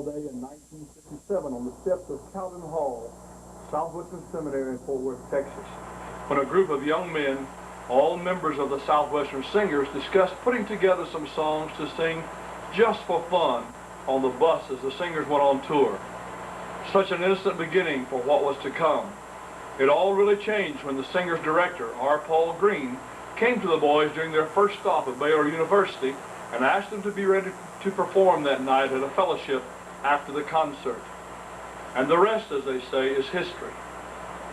Day in 1957 on the steps of Calvin Hall, Southwestern Seminary in Fort Worth, Texas, when a group of young men, all members of the Southwestern Singers, discussed putting together some songs to sing just for fun on the bus as the singers went on tour. Such an innocent beginning for what was to come. It all really changed when the Singers director, R. Paul Green, came to the boys during their first stop at Baylor University and asked them to be ready to perform that night at a fellowship after the concert. And the rest, as they say, is history.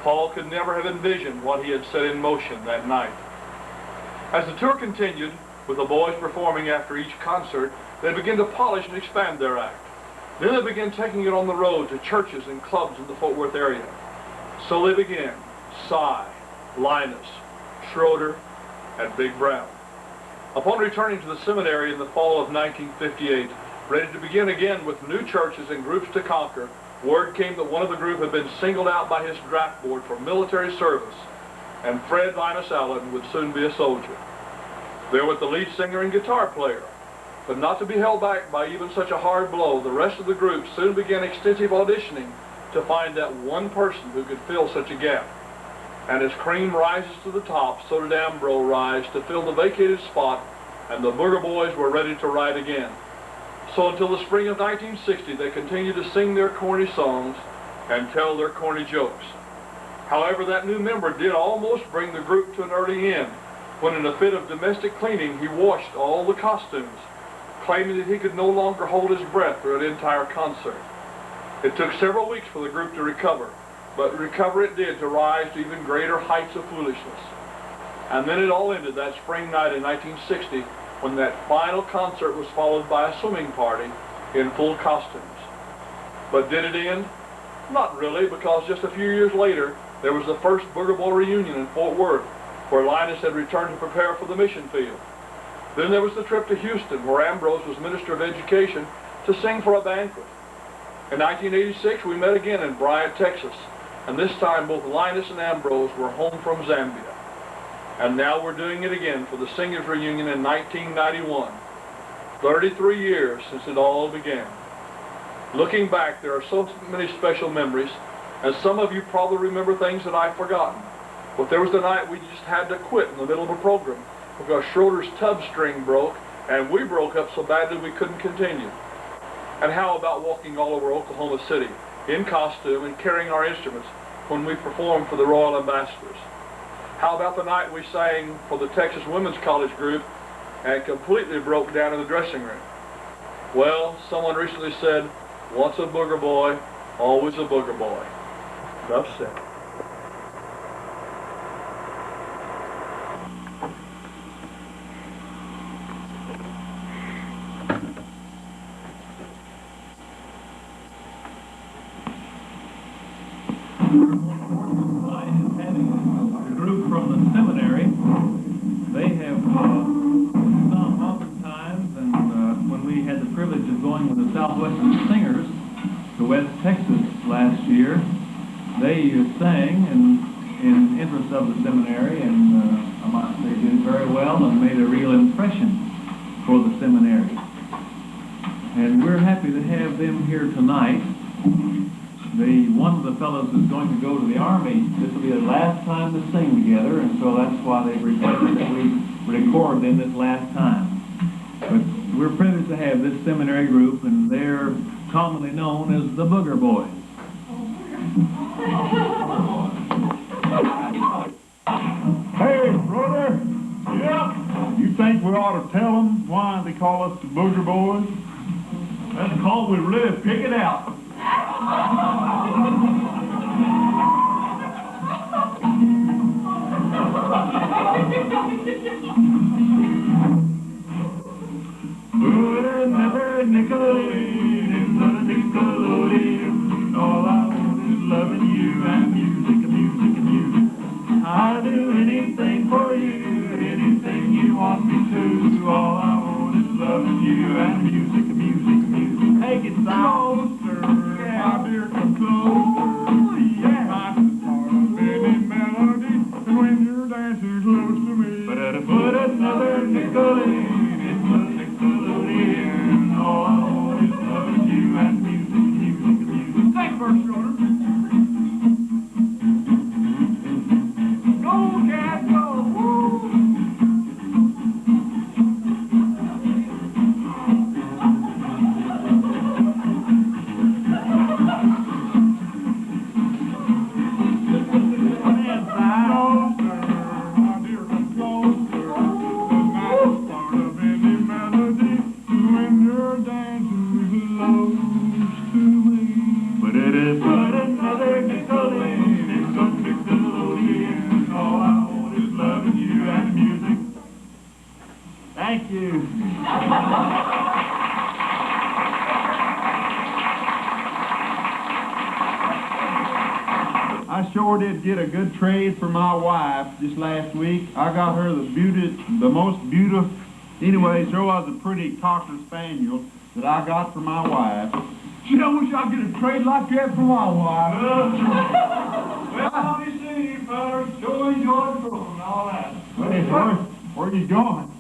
Paul could never have envisioned what he had set in motion that night. As the tour continued, with the boys performing after each concert, they began to polish and expand their act. Then they began taking it on the road to churches and clubs in the Fort Worth area. So they began Cy, Linus, Schroeder, and Big Brown. Upon returning to the seminary in the fall of 1958, ready to begin again with new churches and groups to conquer, word came that one of the group had been singled out by his draft board for military service, and Fred Linus Allen would soon be a soldier. There was the lead singer and guitar player. But not to be held back by even such a hard blow, the rest of the group soon began extensive auditioning to find that one person who could fill such a gap. And as cream rises to the top, so did Ambro rise to fill the vacated spot, and the Booger Boys were ready to ride again. So until the spring of 1960, they continued to sing their corny songs and tell their corny jokes. However, that new member did almost bring the group to an early end, when in a fit of domestic cleaning, he washed all the costumes, claiming that he could no longer hold his breath through an entire concert. It took several weeks for the group to recover, but recover it did to rise to even greater heights of foolishness. And then it all ended that spring night in 1960, when that final concert was followed by a swimming party in full costumes. But did it end? Not really, because just a few years later, there was the first Booger Boy reunion in Fort Worth, where Linus had returned to prepare for the mission field. Then there was the trip to Houston, where Ambrose was Minister of Education, to sing for a banquet. In 1986, we met again in Bryant, Texas, and this time both Linus and Ambrose were home from Zambia. And now we're doing it again for the Singers reunion in 1991, 33 years since it all began. Looking back, there are so many special memories, and some of you probably remember things that I've forgotten. But there was the night we just had to quit in the middle of a program because Schroeder's tub string broke, and we broke up so badly we couldn't continue. And how about walking all over Oklahoma City in costume and carrying our instruments when we performed for the Royal Ambassadors? How about the night we sang for the Texas Women's College group and completely broke down in the dressing room? Well, someone recently said, once a Booger Boy, always a Booger Boy. Enough said. The group from the seminary, they have sung oftentimes, and when we had the privilege of going with the Southwestern Singers to West Texas last year, they sang in interest of the seminary, and I might say did very well and made a real impression for the seminary. And we're happy to have them here tonight. One of the fellows is going to go to the Army. This will be the last time to sing together, and so that's why they've requested that we record them this last time. But we're privileged to have this seminary group, and they're commonly known as the Booger Boys. Hey, brother. Yep. You think we ought to tell them why they call us the Booger Boys? That's because we really pick it out. Put another nickel in the Nickelodeon. All I want is loving you and music, music, music. I'll do anything for you, anything you want me to. All I want is loving you and music, music, music. Take it closer, my dear, come closer. Yeah, I can start up any melody, and when you're dancing close to me, put another nickel in the Nickelodeon. All I want is loving you and music. I sure did get a good trade for my wife just last week. I got her the most beautiful, anyway, sure was a pretty Cocker Spaniel that I got for my wife. Gee, I wish I'd get a trade like that for my wife. Well, let me see, fellas. Sure enjoyed the program and all that. Hey, where you going?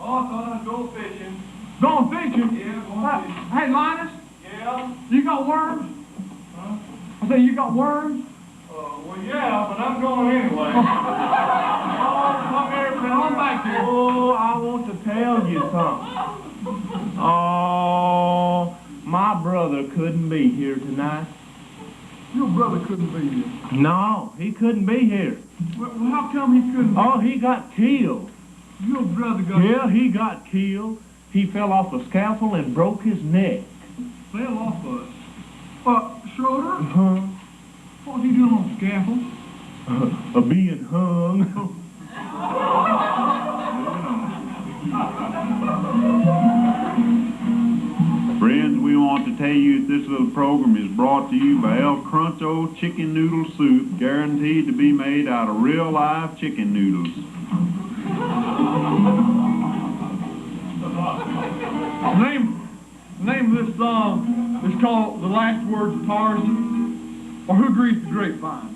Oh, I thought I'd go fishing. Going fishing? Yeah, going fishing. Hey, Linus, Yeah? you got worms? Huh? I say, you got worms? Well, yeah, but I'm going anyway. Oh, come here, come on back here. Oh, I want to tell you something. Oh, my brother couldn't be here tonight. Your brother couldn't be here. No, he couldn't be here. Well, how come he couldn't be? Oh, he got killed. Your brother got He got killed. He fell off a scaffold and broke his neck. fell off us. Schroeder? Uh-huh. What was he doing on the scaffold? Being hung. Friends, we want to tell you that this little program is brought to you by El Cruncho Chicken Noodle Soup, guaranteed to be made out of real live chicken noodles. Name of this song is called The Last Words of Tarzan, or Who Greased the Grapevine?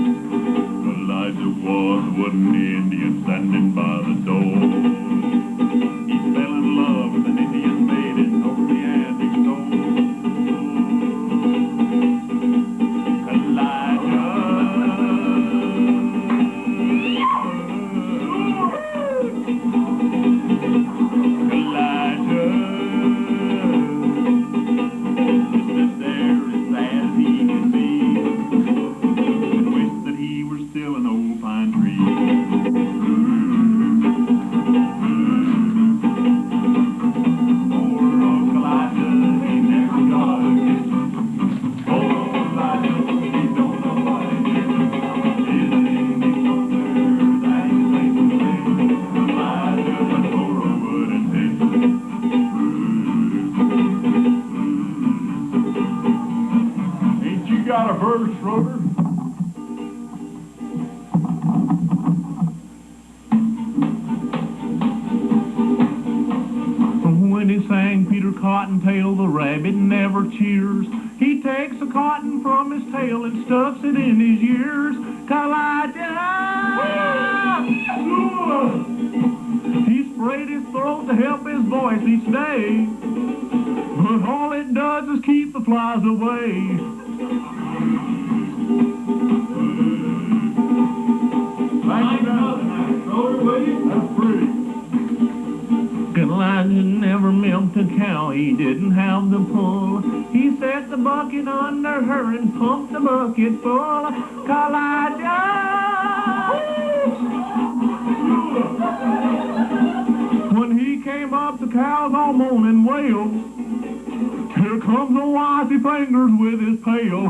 Elijah was an Indian standing by the door. He fell in love with an Indian maiden over the Andes store. Got a verse, Schroeder? When he sang Peter Cottontail, the rabbit never cheers. He takes the cotton from his tail and stuffs it in his ears. He sprayed his throat to help his voice each day, but all it does is keep the flies away. That's pretty. Elijah never milked a cow, he didn't have the pull. He set the bucket under her and pumped the bucket full. Elijah! When he came up, the cows all moan and wail. Here comes the wisey fingers with his pail.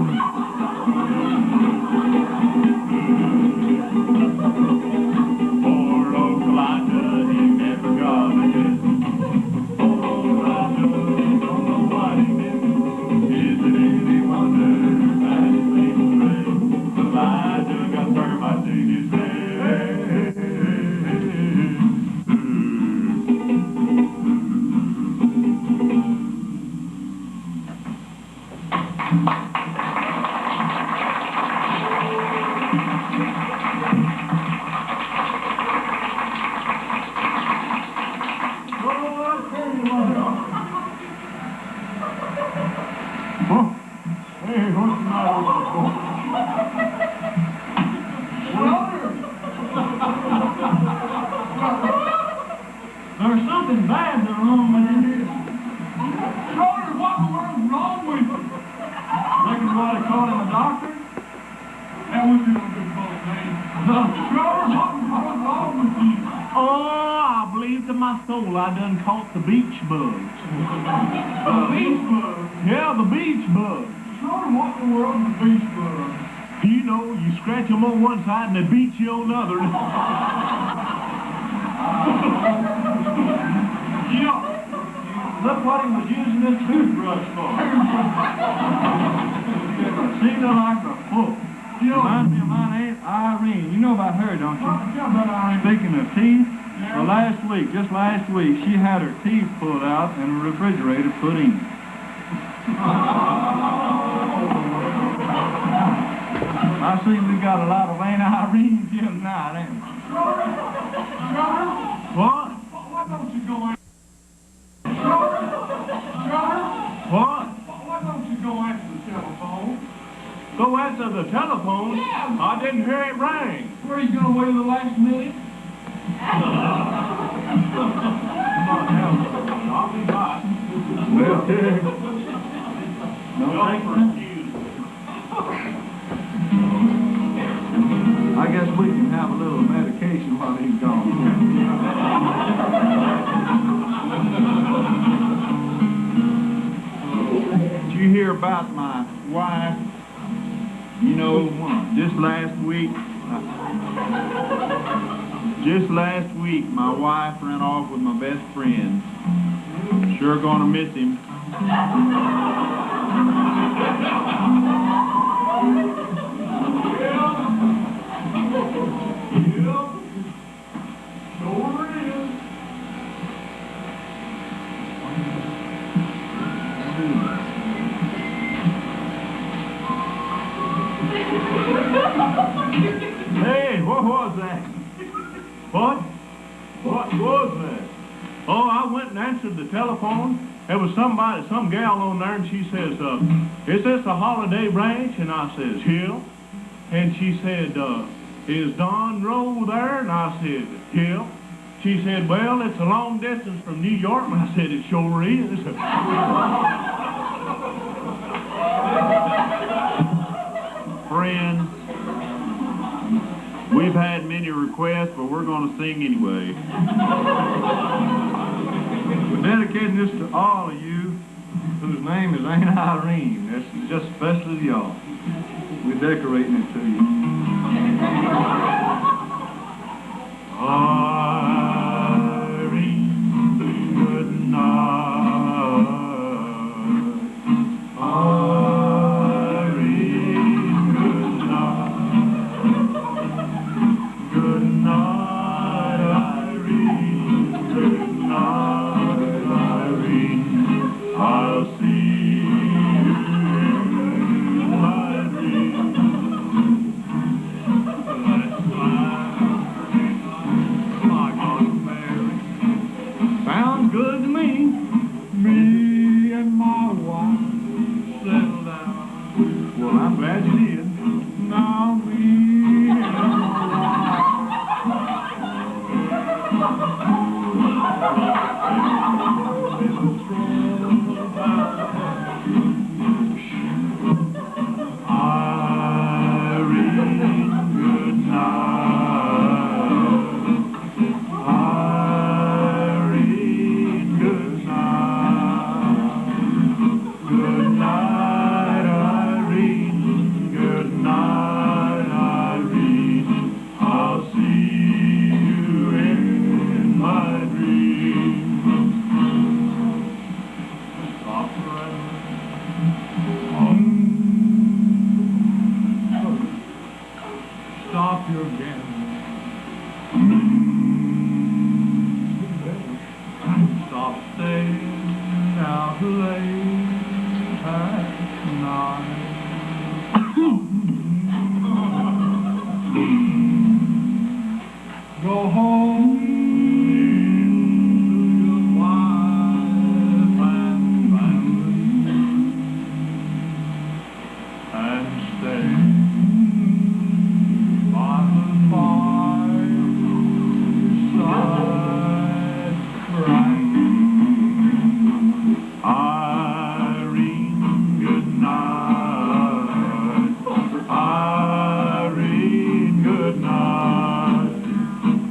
Poor old Elijah, he never got a kiss. Poor old Elijah, he don't know what he missed. Is it any wonder that his people say Elijah got termites in his head? There's something bad wrong with you. Schroeder, what the world's wrong with you? Reckon what I call him a doctor? That was just a good boat, man. Schroeder, what's wrong with you? Oh, I believe to my soul I done caught the beach bugs. The beach bug? Yeah, the beach bugs. Schroeder, what in the world is a beach bug? You know, you scratch them on one side and they beat you on the other. Yeah. what he was using this toothbrush for. Seen her like a fool. Reminds me of my Aunt Irene. You know about her, don't you? Speaking of teeth, well, just last week, she had her teeth pulled out and a refrigerator put in. I see we got a lot of Aunt Irene's here tonight, ain't we? What? Why don't you go in? What? Why don't you go answer the telephone? Go answer the telephone? Yeah. I didn't hear it ring. Where are you going to wait the last minute? I'll be back. Well, no, I guess we can have a little medication while he's gone. Did you hear about my wife? You know, just last week, my wife ran off with my best friend. Sure gonna miss him. Hey, what was that? What? What was that? Oh, I went and answered the telephone. There was some gal on there, and she says, is this a Holiday Ranch? And I says, yeah. And she said, is Don Rowe there? And I said, yeah. She said, well, it's a long distance from New York. And I said, it sure is. Friends, we've had many requests, but we're going to sing anyway. We're dedicating this to all of you whose name is Aunt Irene. This is just especially to y'all. We're decorating it to you. Irene, good night. Irene, good night. Good night, Irene. Good night, Irene. I'll see you in my dreams. Sounds good to me. Me and my wife settled down. Well, I'm glad you did. Now me and my stop your gambling. Stop staying out late at night. Go home to your wife and family and stay by the fireside crying. Irene, good night. Irene, good night.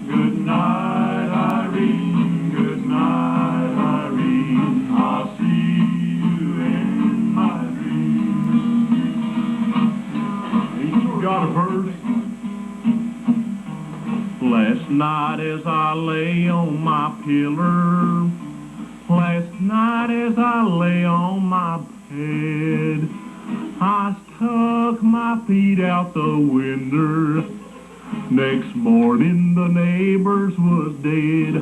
Good night, Irene. Good night, Irene. I'll see you in my dreams. You got a verse? Last night as I lay on my pillar, Last night as I lay on my bed, I stuck my feet out the window. Next morning the neighbors was dead.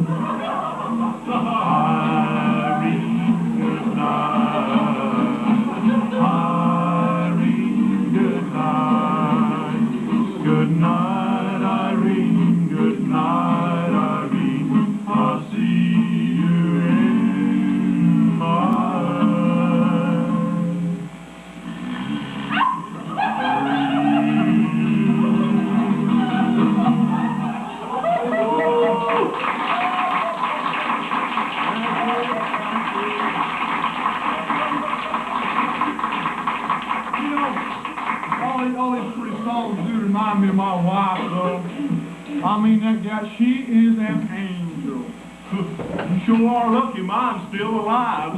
Irene, good night. Irene, good night. Good night, Irene. Good night, Irene. I'll see you in my All these pretty songs do remind me of my wife, though. I mean, that gal, she is an angel. You sure are lucky mine's still alive.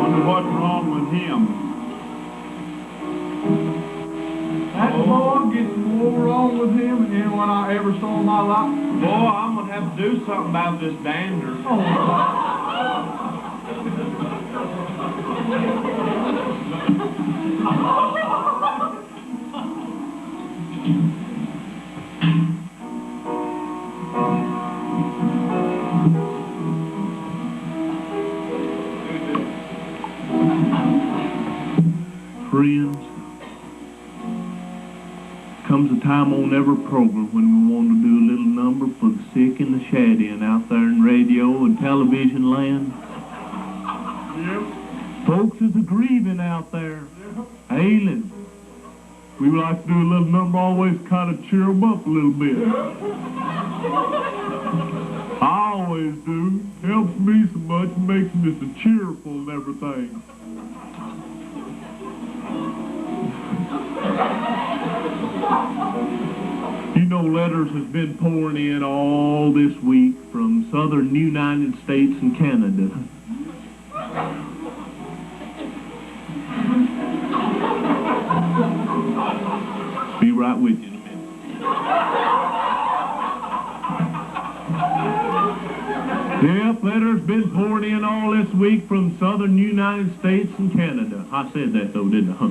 Wonder what's wrong with him. That boy gets more wrong with him than what I ever saw in my life. Boy, I'm gonna have to do something about this dander. Oh, Friends, comes a time on every program when we want to do a little number for the sick and the shad-in out there in radio and television land. yep. Folks is a-grieving out there, ailing. We like to do a little number, always kind of cheer them up a little bit. I always do. Helps me so much, makes me so cheerful and everything. You know, letters has been pouring in all this week from southern United States and Canada. Be right with you in a minute. Yep, letters been pouring in all this week from southern United States and Canada. I said that though, didn't I?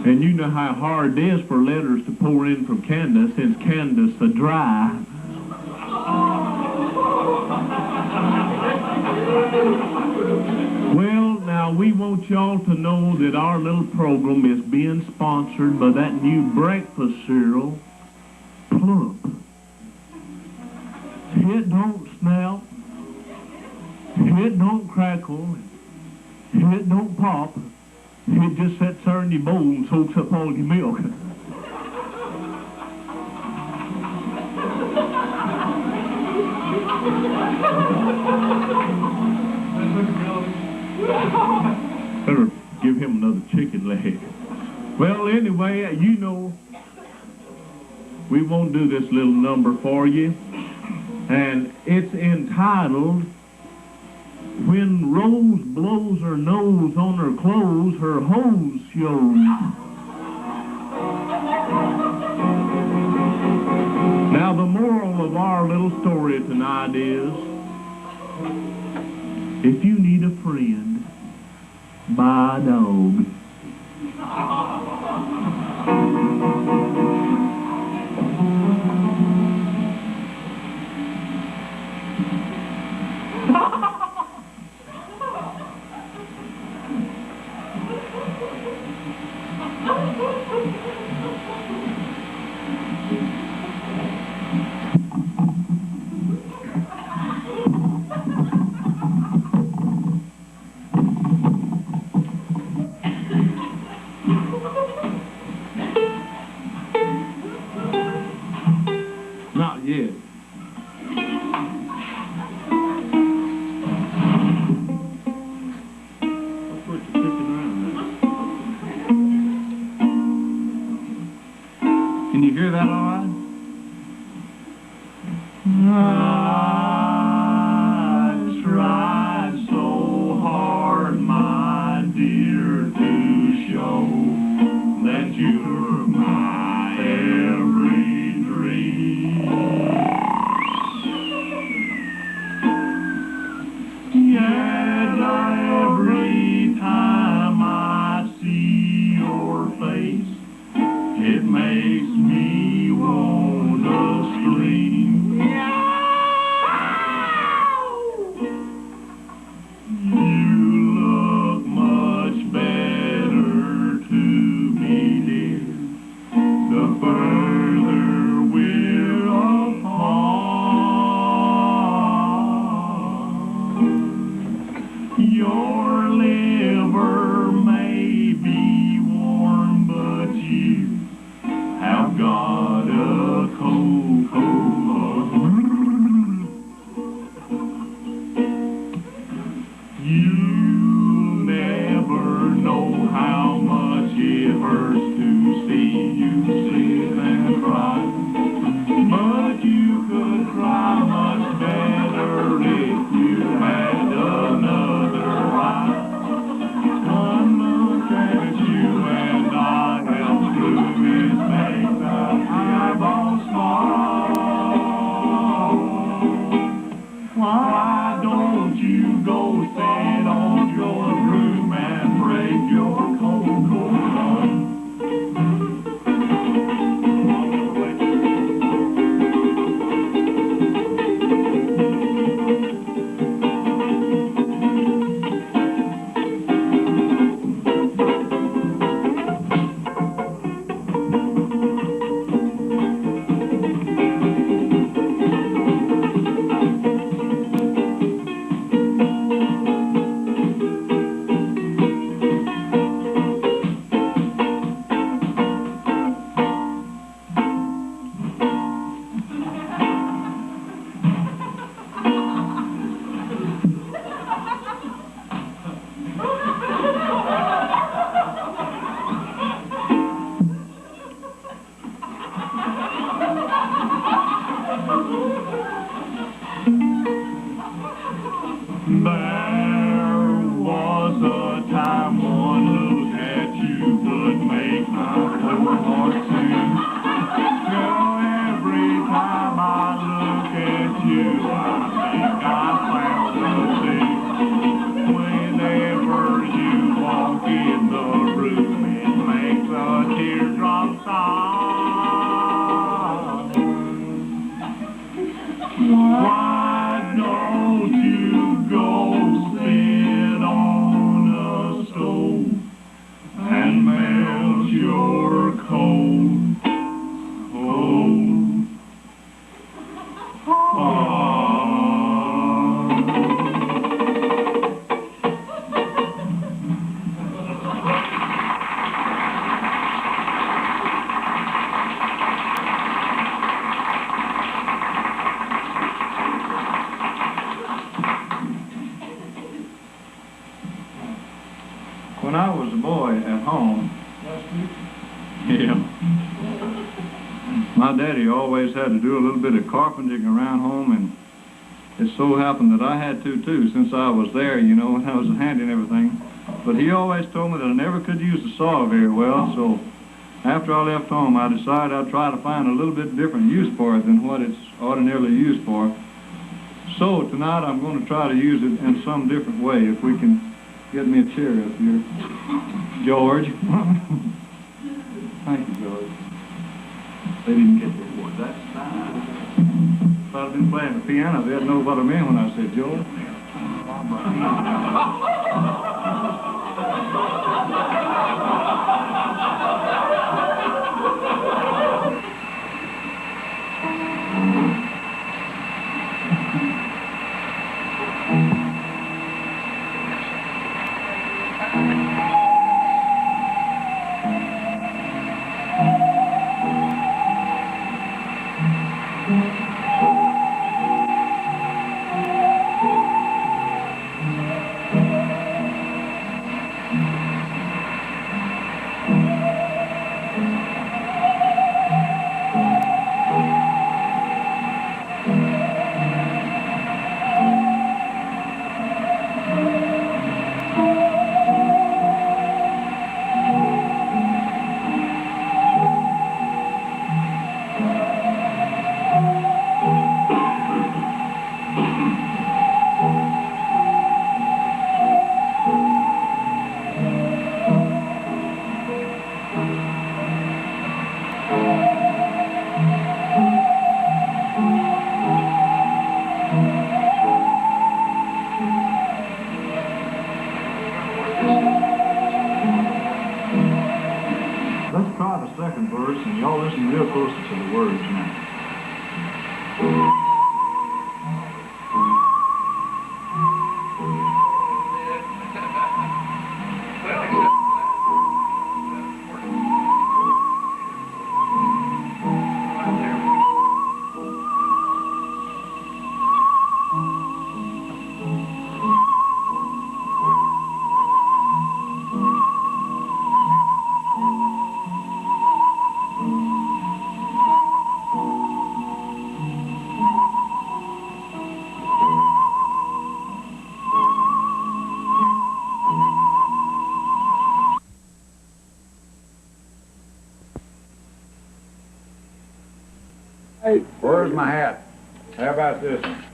And you know how hard it is for letters to pour in from Canada since Canada's so dry. Well, now we want y'all to know that our little program is being sponsored by that new breakfast cereal, Plump. It don't snap, it don't crackle, it don't pop. It just sits there in your bowl and soaks up all your milk. Better give him another chicken leg. Well, anyway, you know, we won't do this little number for you. And it's entitled, When Rose Blows Her Nose on Her Clothes, Her Hose Shows. Now, the moral of our little story tonight is, if you need a friend, buy a dog. And every time I see your face, it makes me wanna scream. You look much better to me, dear, the further we're apart. Your liver may be warm, but you have got a cold, cold heart. You'll never know how much it hurts to see you sit and cry, but you could cry much better if you had another eye. One look at you and I help through his face, eyeball smile. Why don't you go sit on your room and break your cold, cold heart? There was a time one look at you would make my poor heart sing. Now every time I look at you, I think I found the thing. Whenever you walk in the room, it makes a teardrop stop. Why don't you go sit on a stove and melt your cold, cold heart? When I was a boy at home, yeah, my daddy always had to do a little bit of carpentering around home, and it so happened that I had to too, since I was there, you know, and I was handy and everything. But he always told me that I never could use the saw very well, so after I left home, I decided I'd try to find a little bit different use for it than what it's ordinarily used for. So tonight I'm going to try to use it in some different way. If we can get me a chair up here. George. Thank you, George. They didn't get the award. That's fine. If I'd been playing the piano, they'd know what I meant when I said George. second verse, and y'all listen real close to the words now. Hey, where's my hat? How about this one?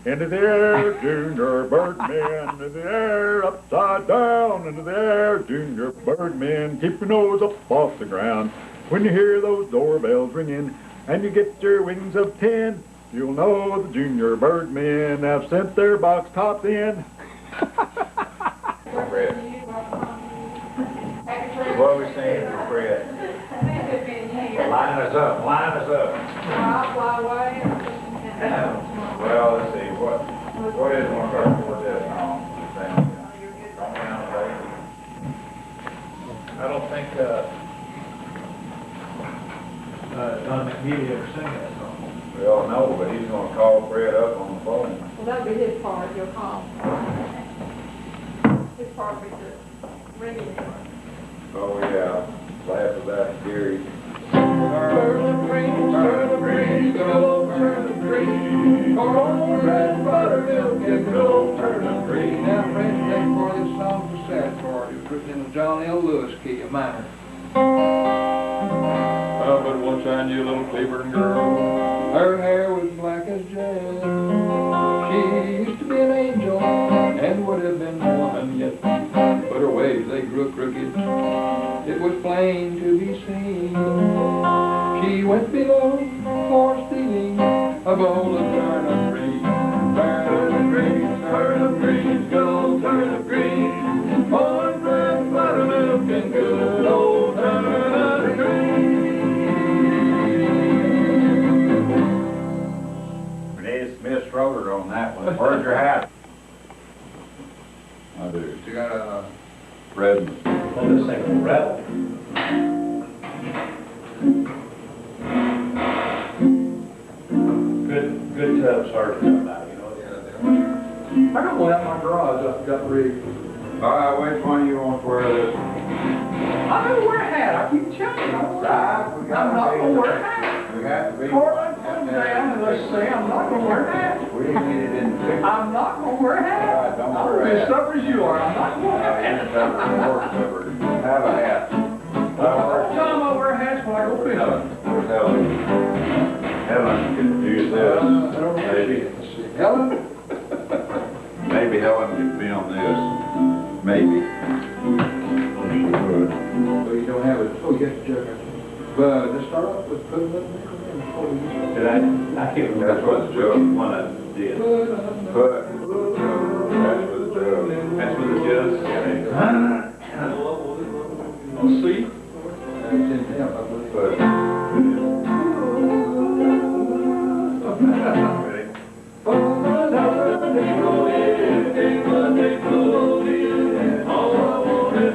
Into the air, Junior Birdman, into the air, upside down, into the air, Junior Birdman, keep your nose up off the ground. When you hear those doorbells ringing, and you get your wings of tin, you'll know the Junior Birdmen have sent their box tops in. Fred. What are we saying for Fred? Line us up, line us up. Well, let's see, what is one first for this song? I don't think, Don McNeely ever sang that song. We all know, but he's gonna call Fred up on the phone. Well, that'll be his part, he'll call. His part will be the ringing. Oh, yeah, laugh about Gary. Turnip green, good old turnip green. Cornbread, buttermilk, and good old turnip green. Now, friends, the next part of this song's the sad part. It was written in the John L. Lewis key, a minor. But once I knew a little Cleveland girl. Her hair was black as jet. She used to be an angel and would have been woman yet. But her ways, they grew crooked. It was plain to be seen. She went below for stealing a bowl of turnip green. Turnip green, turnip green, good old turnip green. Cornbread, buttermilk, and good old turnip green. Renee Smith Schroeder on that one. Where's your hat? I do. You got a Red. Well, this thing rattle. Good tub started coming out, you know. I got one out in my garage, I've got rigged. All right, which one you want to wear this? I don't wear a hat, I keep telling you, I'm not gonna wear a hat. We got to be. Cortland, come down and let's say I'm not gonna wear a hat. We didn't get it in the picture. I'm not gonna wear a hat. All right, don't I'm wear a gonna be hat. as stubborn as you are, I'm not gonna wear a hat. Have a hat. Time I wear hats when I go fishing. Where's Helen? Helen can use this. Maybe. Helen? Maybe Helen can be on this. Maybe. She would. So you don't have it. Oh, you got the jug. But let's start off with putting it in before we use it. Did I can't remember. That's what the jug one I did. Put. That's with the jug. That's with the jug. See? It's in him, I believe. Put.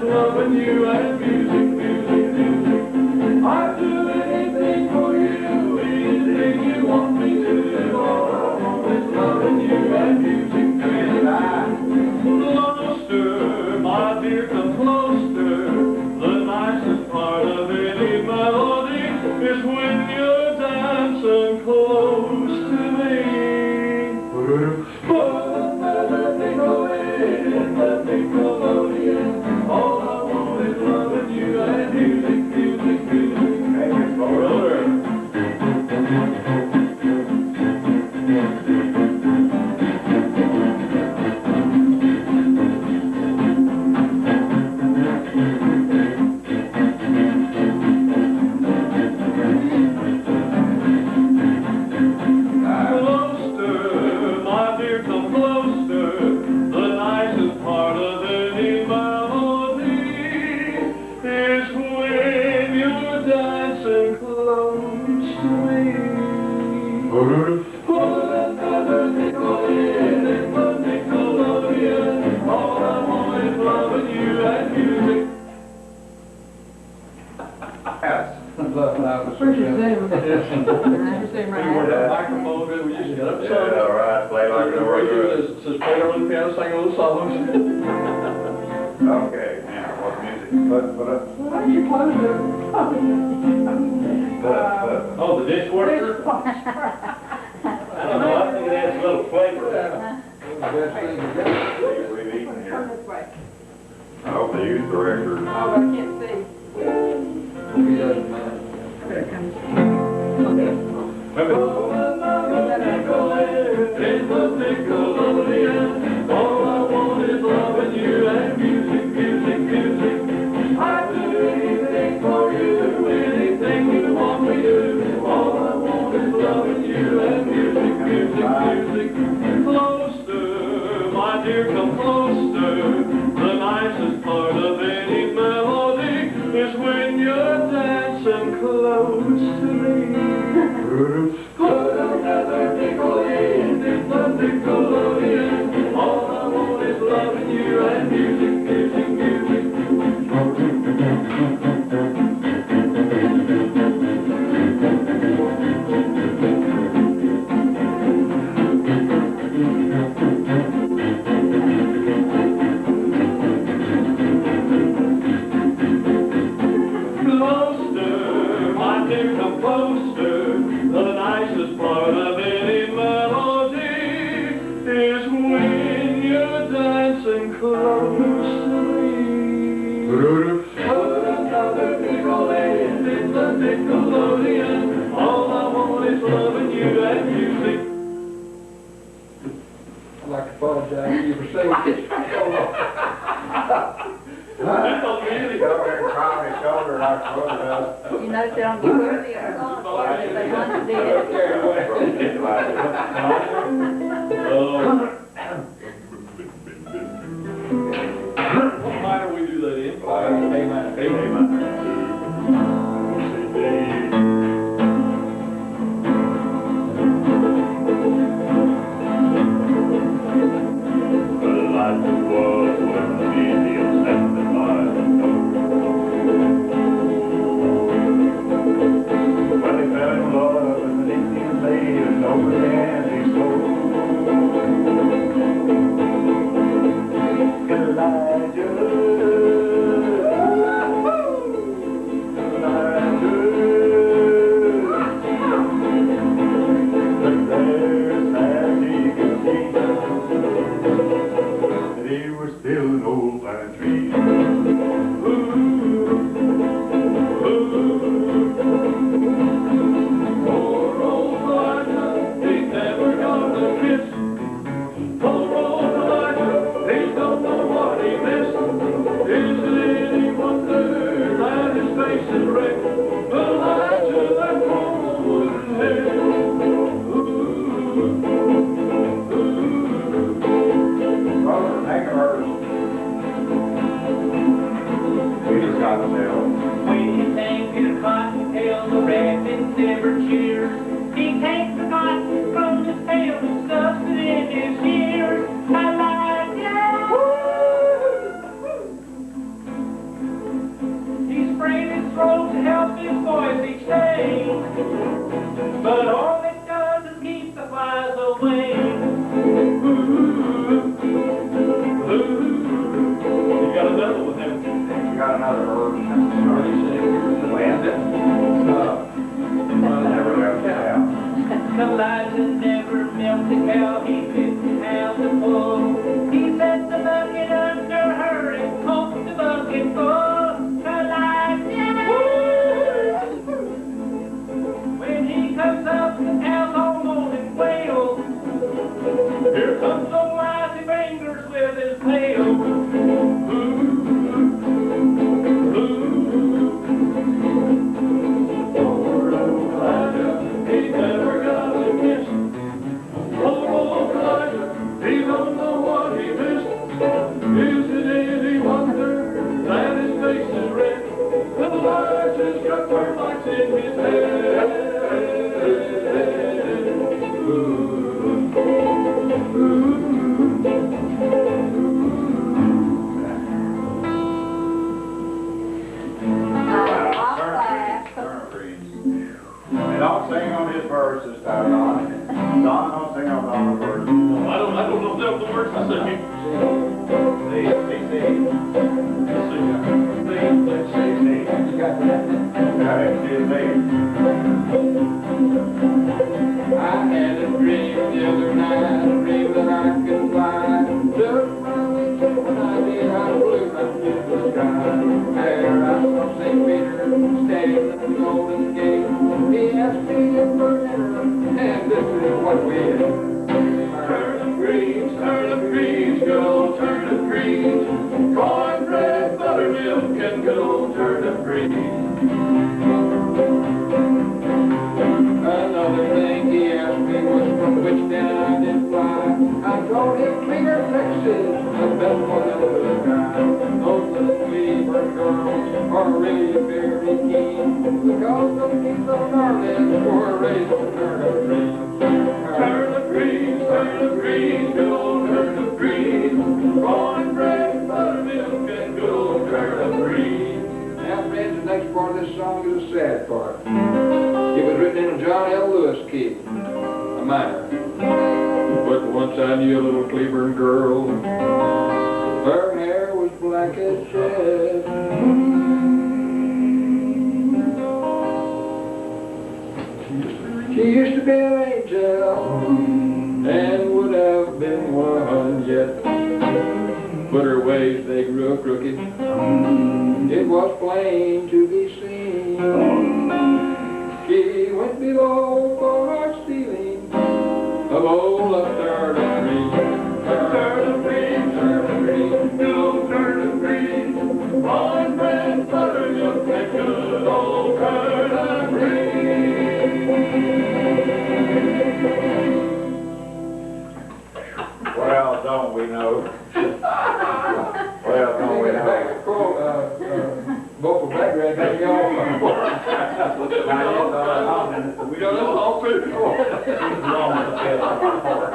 Loving you and music, music, music. I'd do anything for you, anything you want me to do. All I want is loving you and music. bluff out of Pretty soon. yourself. Pretty soon, right We work now. the microphone, good, we just get up Yeah, some. all right, play like an organ. Says play on the piano, sing a little songs. Okay, now, what music? Put up. What are you closing? Put. Oh, the dishwasher? I don't know, I think it adds a little flavor. Best thing you got. We've eaten Come here. this way. I hope they use the record. Oh, I can't see. He doesn't mind. Here it comes. All I want is loving you and music, music, music. I do anything for you, anything you want me to. All I want is loving you and music, music, music. Closer, my dear, come closer. The nicest part of any melody is when you're dancing close to me. Put another nickel in the Nickelodeon. All I want is loving you and music, music, music. Closer, my dear, come closer. The nicest part of any melody is when you're dancing close to me. Put another nickel in the Nickelodeon. All I want is loving you and music. I'd like to apologize to you for saying this. Music over there crying his shoulder like a brother does. You notice they don't get rid of the song that they once did. What minor we do that in? A minor. A minor. Life was when the Indians set the fire. When they fell in love with an Indian lady and over the Andes floor. They were still an old pine tree. Poor old Elijah, he never got a kiss. Poor old Elijah, he don't know what he missed. Is it any wonder that his face is red? Elijah, that woman head. We just got to tell. When he sang his cotton tail, the rabbit never cheers. He takes the cotton from his tail and stuffs it in his ears. He sprayed his throat to help his voice each day, but all it does is keep the flies away. You got another one there. You got another verse. Land it. Never left it out. Elijah never milked a cow, he didn't have the pull. He set the bucket under her and pumped the bucket full. Elijah! When he comes up, the cows all moan and wail. Here comes old Isaac Fingers with his pail. He never got a kiss. Poor old Elijah, he don't know what he missed. Is it any wonder that his face is red? Elijah's got termites in his head. I'll laugh. Turn it for you. his name. I had a dream the other night, a dream that I could fly. Just finally told when I did, I flew up to the sky. There I saw St. Peter standing at the Golden Gate. He asked me if we're sure, and this is what we did. Turnip greens, good old turnip greens. Cornbread, buttermilk, and good old turnip greens. Another thing he asked me was from which town I did fly. I told him Cleaner, Texas, the best one in the sky. Those little Cleveland girls are really very keen, because those kids on our list were raised on turnip greens. Turnip greens, good old turnip greens. Cornbread, buttermilk, and good old turnip greens. Now, friends, the next part of this song is a sad part. It was written in a John L. Lewis key, a minor. But once I knew a little Cleveland girl. Her hair was black as jet. She used to be an angel, and would have been one yet. But her ways, they grew crooked. It was plain to be seen. She went below for stealing of old turnip greens. Turnip greens, good old turnip greens. Cornbread, buttermilk, and good old turnip greens. Well, don't we know? Well, don't we know? Vocal background got me off. We don't know all through.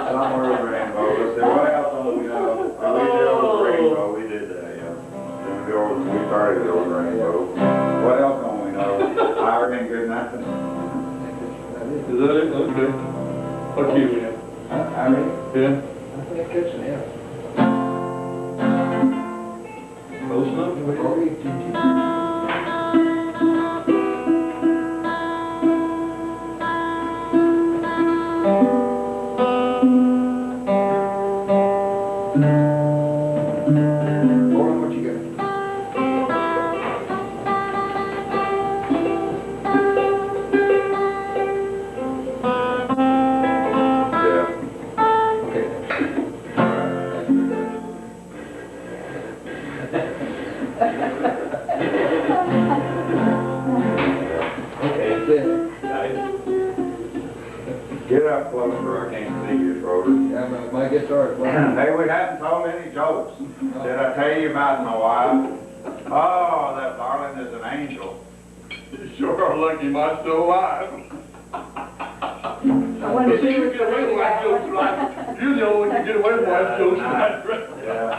Somewhere over Rainbow. Let's see, what else don't we know? We did over Rainbow. We did that, yeah. Then we started the old Rainbow. What else don't we know? Irene, good nothing. Is that it? Okay. What key we have? Irene? Yeah. I think that's an F. Close enough? Lauren, what you got? Yeah. Okay. Okay, that's it. Get up closer, I can't see you, Schroeder. Yeah, my guitar is playing. Hey, we hadn't told any jokes. Did I tell you about my wife? Oh, that darling is an angel. You sure are lucky I'm still alive. I wonder if You she was get away with white jokes tonight. You're the only one who can get away with white jokes tonight. Yeah.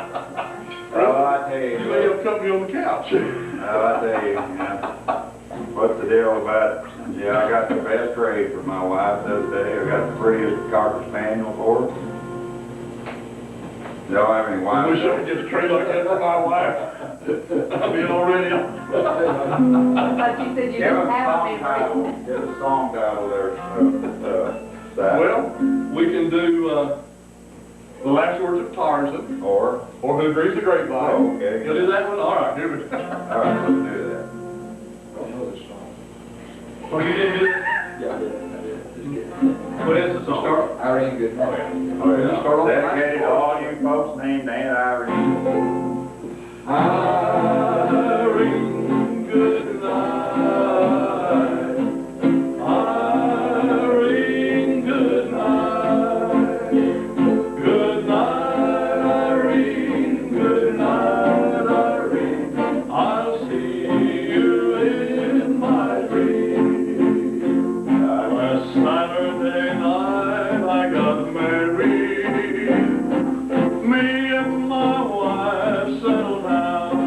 Well, I tell you. You may have company on the couch. Well, I tell you, what's the deal about it? Yeah, I got the best trade for my wife the other day. I got the prettiest Cocker Spaniel for her. Don't have any I wives. wish I could get a trade like that for my wife. I'd be already. I thought you said you Give didn't us a have song a title. favorite. Give us a song title there. Sal. Well, we can do The Last Words of Tarzan, Or or Who Agrees the Grapevine. Oh, okay. You'll do that one? All right, here we go. all right, let's do that. I don't know this song. Oh, you didn't do that? Yeah, I did. What is the song? Start, Irene Good. Oh, yeah. Start off Dedicated to all you folks named Aunt Irene. Irene, good night. Irene, good night. Good night, Irene. Good night, Irene. I'll see you in my dream. Last Saturday night I got married. Me and my wife settled down.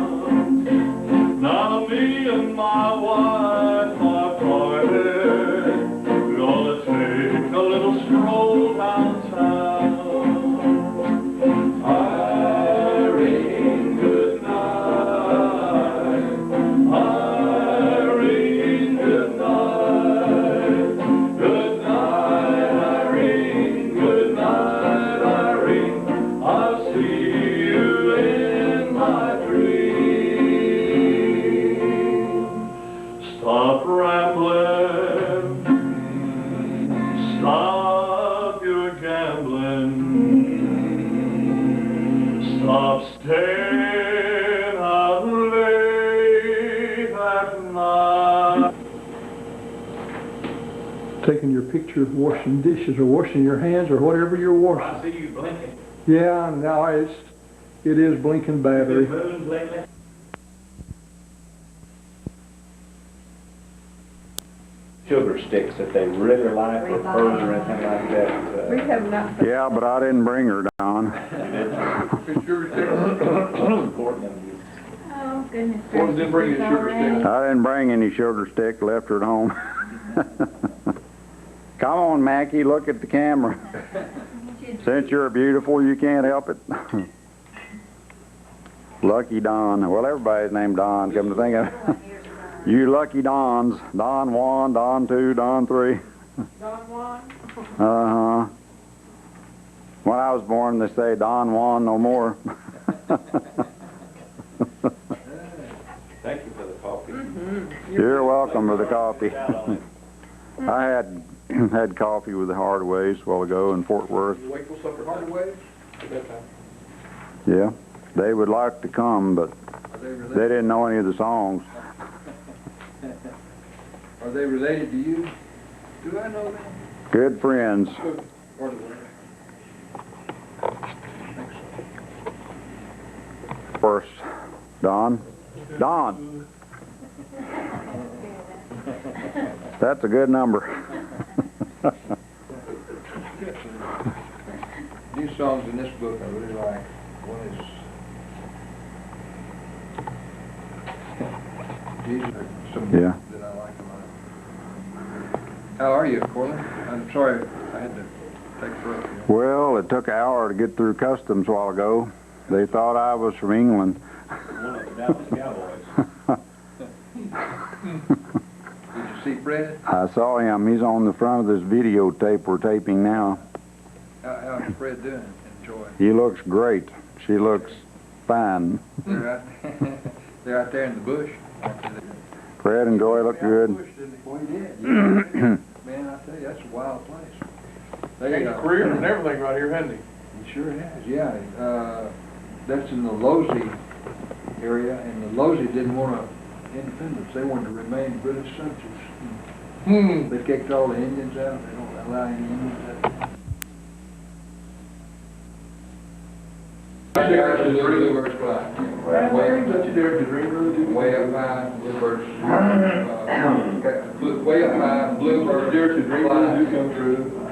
staying out late at night. Taking your picture of washing dishes or washing your hands or whatever you're washing. I see you blinking. Yeah, now it is blinking battery. Moons lately? Sugar sticks that they really like or pearls or anything like that. We have not. Yeah, but I didn't bring her down. Oh, goodness Gordon didn't bring his sugar already. I didn't bring any sugar stick, left her at home. Come on, Mackie, look at the camera. Since you're beautiful, you can't help it. Lucky Don. Well, everybody's named Don, come to think of it. You lucky Dons. Don 1, Don 2, Don 3. Don Juan? Uh-huh. When I was born, they say Don Juan no more. Thank you for the coffee. You're welcome for the coffee. I had coffee with the Hardaways a while ago in Fort Worth. You wait till supper Hardaway at that time? Yeah, they would like to come, but Are they they related? didn't know any of the songs. Are they related to you? Do I know them? Good friends. Hardaway. First, Don. Don. That's a good number. New songs in this book I really like. One is Jesus. Some Yeah. that I like a lot. How are you, Corlin? I'm sorry I had to take a break here. Well, it took an hour to get through customs a while ago. They thought I was from England. One of the Dallas Cowboys. Did you see Fred? I saw him. He's on the front of this videotape we're taping now. How's Fred doing? Enjoy. He looks great. She looks fine. They're out, they're out there in the bush. Fred and Joy look good. Boy, he did. Man, I tell you, that's a wild place. They got a career and everything right here, hasn't he? He sure has, yeah. That's in the Losey area, and the Losey didn't want independence. They wanted to remain British subjects. They kicked all the Indians out. They don't allow any Indians out. Bluebirds fly. Way up high, bluebirds. Way up high, bluebirds fly.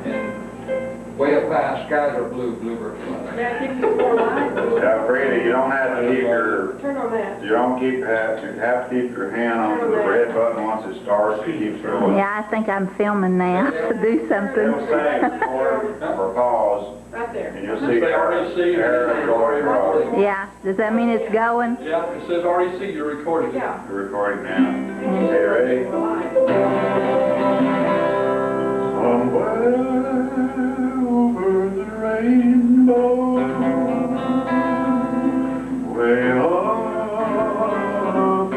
And way up high, skies are blue, bluebirds fly. Now, Freda, you don't have to keep your, Turn on that. you have to keep your hand on the red button once it starts, it keeps going. Yeah, I think I'm filming now to do something. It'll say record or pause, Right there. and you'll see REC going across. Yeah, does that mean it's going? Yeah, it says REC, you're recording. Yeah. You're recording now. Okay, ready? Somewhere over the rainbow, way up high,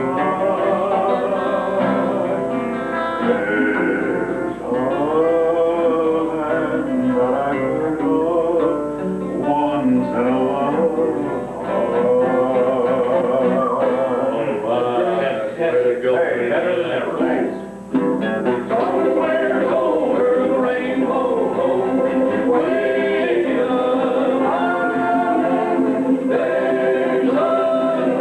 there's a land that I heard of once in a while. Hey, better than ever, thanks. Somewhere over the rainbow, way up high, there's a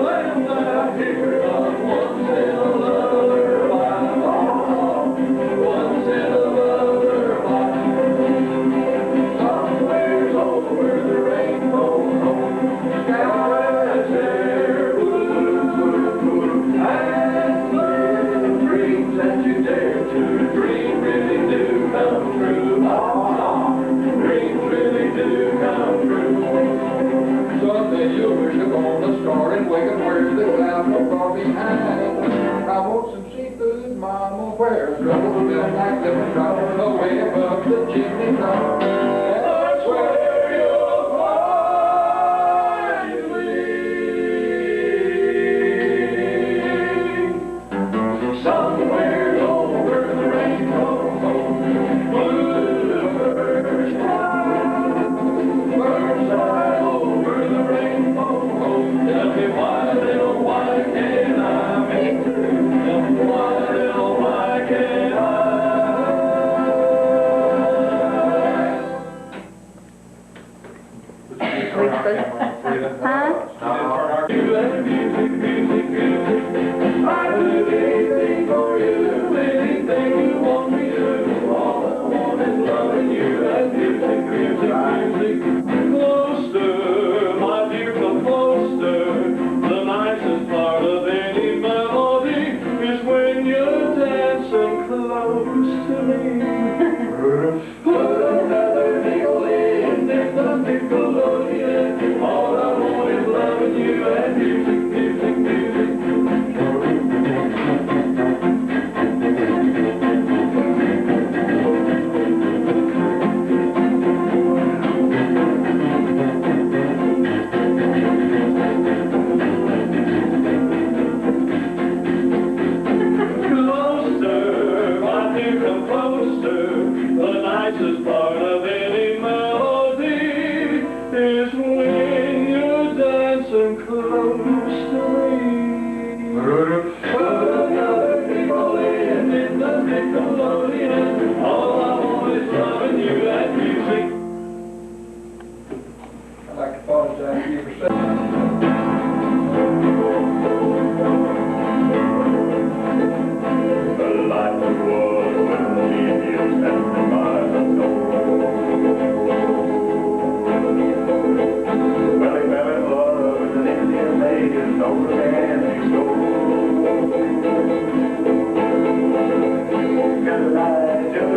land that I hear of once in another while, once in another while. Somewhere over the rainbow, skies are blue, and the dreams that you dare to dream really do come true. Ah, dreams really do come true. Someday you'll wish upon a star and wake up where the clouds are far behind. I want some seafood, Mama, where's the little bit like lemon drop away above the chimney top? That's where you'll find me. Somewhere over the rainbow, bluebirds fly. Birds fly over the rainbow. close to me. Put another Nickelodeon in the Nickelodeon. All I want is loving you and music. I'd like to apologize to you for saying. The light was when the Indians standing by the door. Well, he fell in love with an Indian lady over there next door. Got Elijah,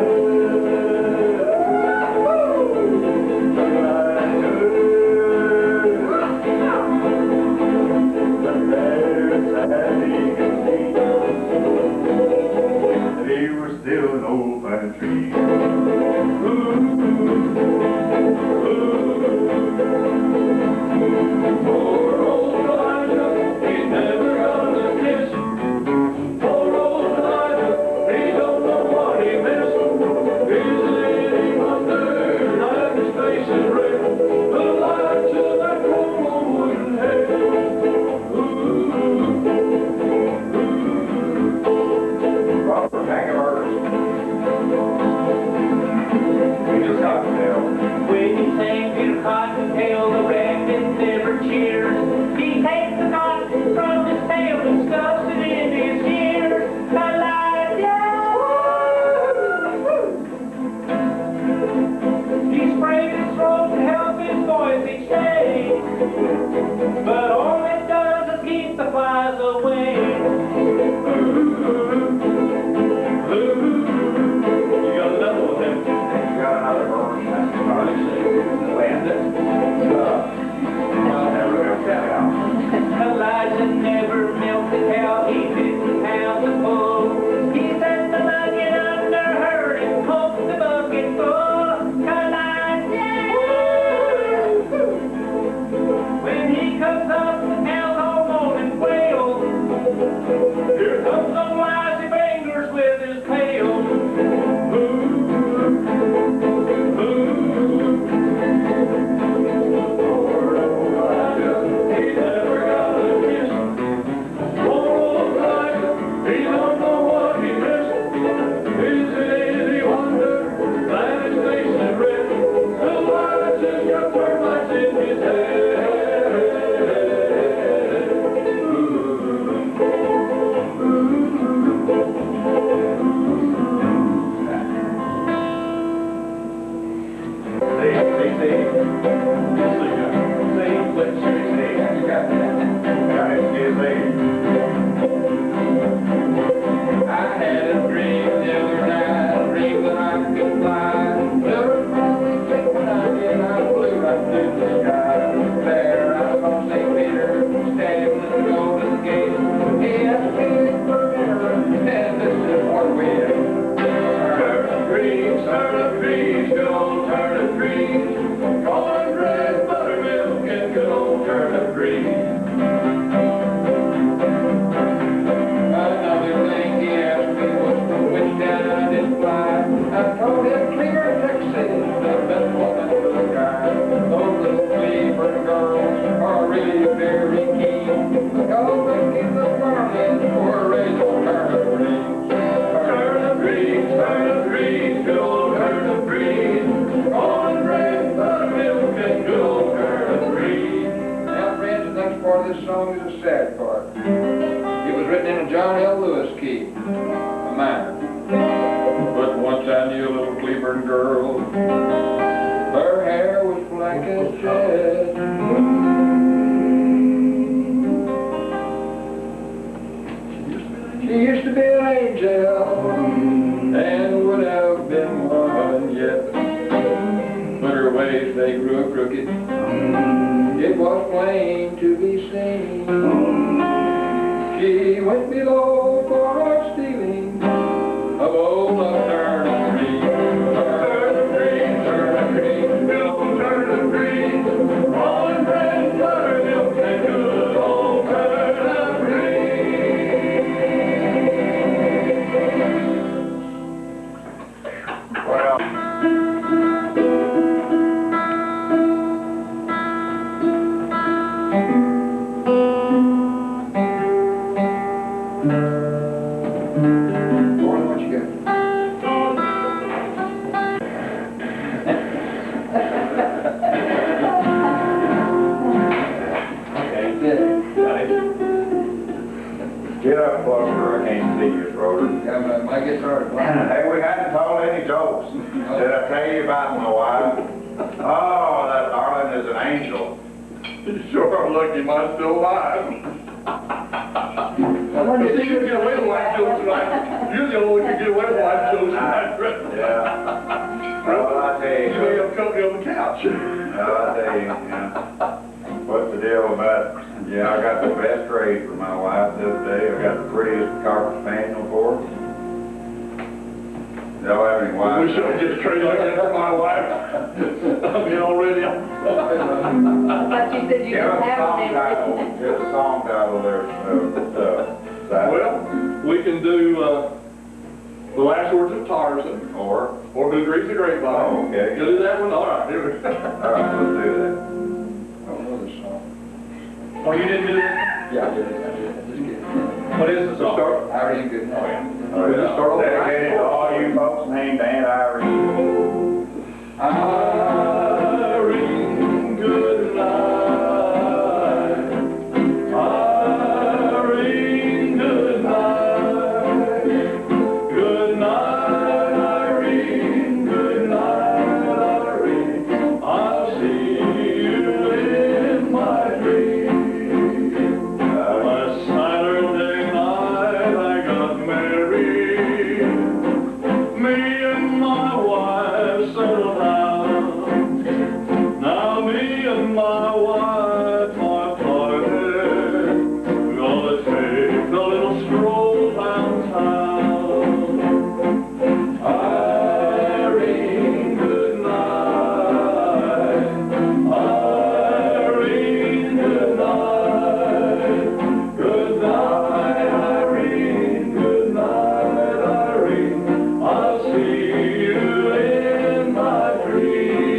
but there's sad he could see that he was still an old pine tree. Poor old Elijah, he never got a kiss. Poor old Elijah, he don't know what he missed. Is it any wonder that his face is red? The light to that cold old wooden head. Robert Hagger's. We just got to tell. When he sang to the cottontail, the rabbit never cheers. He takes the cotton from his tail and stuffs it in his ears. He sprays his throat to help his voice each day, but all it does is keep the flies away. You got another one then? You got another verse. Land it. There we go. Yeah. Elijah never milked a cow, he didn't pound the bull. He set the bucket under her and poked the bucket full. Elijah! When he comes up, the cows all moan and wail. Here comes some lazy fingers with his pail. Poor old Elijah, he never got a kiss. Poor old Elijah, he don't know what he missed. Is it any wonder that his face is red? The lights has got termites in his head. I had a dream the other night, a dream that I could fly. Never finally think when I did, I flew up to the sky. There I saw St. Peter standing at the golden gate. He asked me for dinner, and this is what we ate. Turnip greens, good old turnip greens. Cornbread, buttermilk, and good old turnip greens. Another thing he asked me was from which town I did fly. I told him Cleaver, Texas, the best woman for the guy. Those little Cleaver girls are really very keen, because they keep the farming for raising turnip greens. Turnip greens, good old turnip greens. Cornbread, buttermilk, and good old turnip greens. Now, friends, the next part of this song is a sad part. It was written in a John L. Lewis key, a mine. But once I knew a little Cleburne girl. Her hair was black as jet. She used to be an angel, and would have been one yet. But her ways, they grew crooked. It was plain to be seen. She went below for her stealing of old turnip greens. Turnip greens, good old turnip greens. Cornbread, buttermilk, and good old turnip greens. Well. Get up closer, I can't see you, Schroeder. Yeah, my guitar. Hey, we hadn't told any jokes. Did I tell you about my wife? Oh, that darling is an angel. You sure are lucky mine's still alive. See, you get away with white jokes tonight. You're the only one who can get away with white jokes tonight. Yeah. Well, I tell you. You have company on the couch. I tell you, yeah. What's the deal about? Yeah, I got the best trade for my wife this day. I got the prettiest carpet spaniel for her. Y'all have any wives? We should get a trade like that for my wife. I mean, already. I thought you said you didn't have them. Here's a song title there. Well, we can do The Last Words of Tarzan. Or Who Agrees the Grapevine. Oh, okay. You'll do that one? All right, here we go. All right, let's do that. I don't know this song. Oh, you didn't do that? Yeah, I did. Just kidding. What is the song? Irene Goodnight. Oh, We'll just start off dedicated to all you folks named Aunt Irene. Irene, good night. Irene, good night. Good night, Irene. Good night, Irene. I'll see you in my dream. Last Saturday night I got married. Me and my wife settled down. Now me and my wife are parted. Gonna take a little stroll downtown. Irene, good night. Irene, good night. Good night, Irene. Good night, Irene. I'll see you in my dream.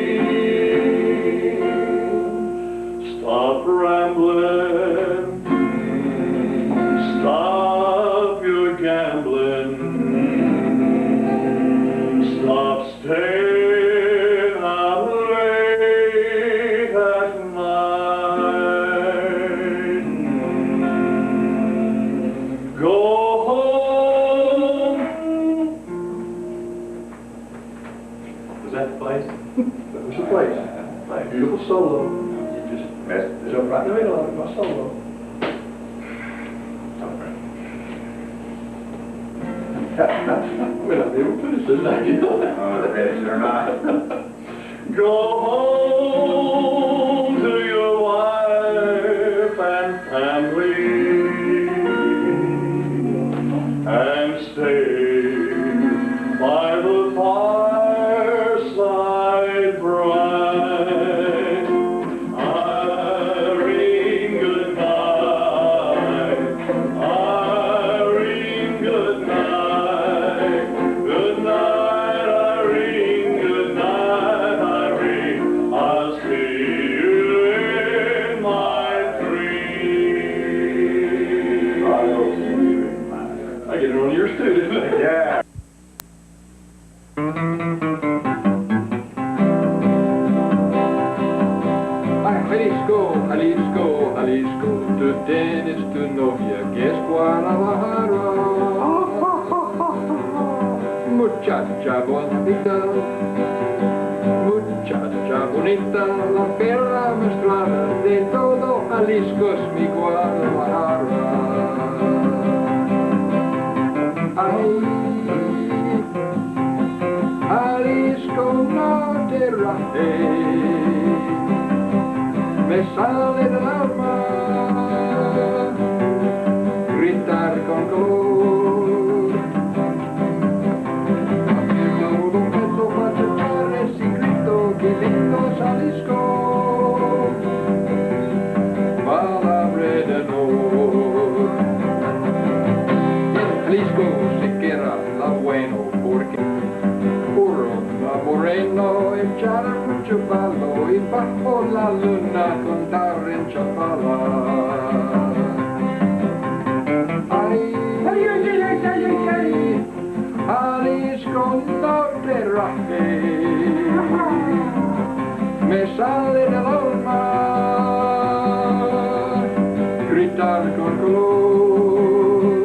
Stop rambling. Stop your gambling. Stop staying out late at night. Go home. Was that the place? That was the place. Beautiful solo. You just jump right in the middle of it, my solo. I mean, I'll be able to finish this night. Oh, ready or not? Go home to your wife and family and stay by the fireside bright. Irene, good night. Irene, good night. Good night, Irene. Good night, Irene. I'll see you in my dream. I get it on yours too, didn't I? Yeah. Jalisco, Jalisco, Jalisco, tú tienes tu novia que es Guadalajara. Muchacha bonita, muchacha bonita, la perla mezclada de todo Jalisco es mi Guadalajara. Ay, Jalisco, no te rajes. Me sale del alma gritar con color. Todo un beso para echarles y grito que lindo Jalisco, palabra de honor. En Jalisco se queda la bueno porque puro moreno echar mucho palo y bajo la luna contar en Chapala. Ay, ay, ay, ay, ay, ay, ay, Jalisco no te rajes, me sale del alma gritar con color.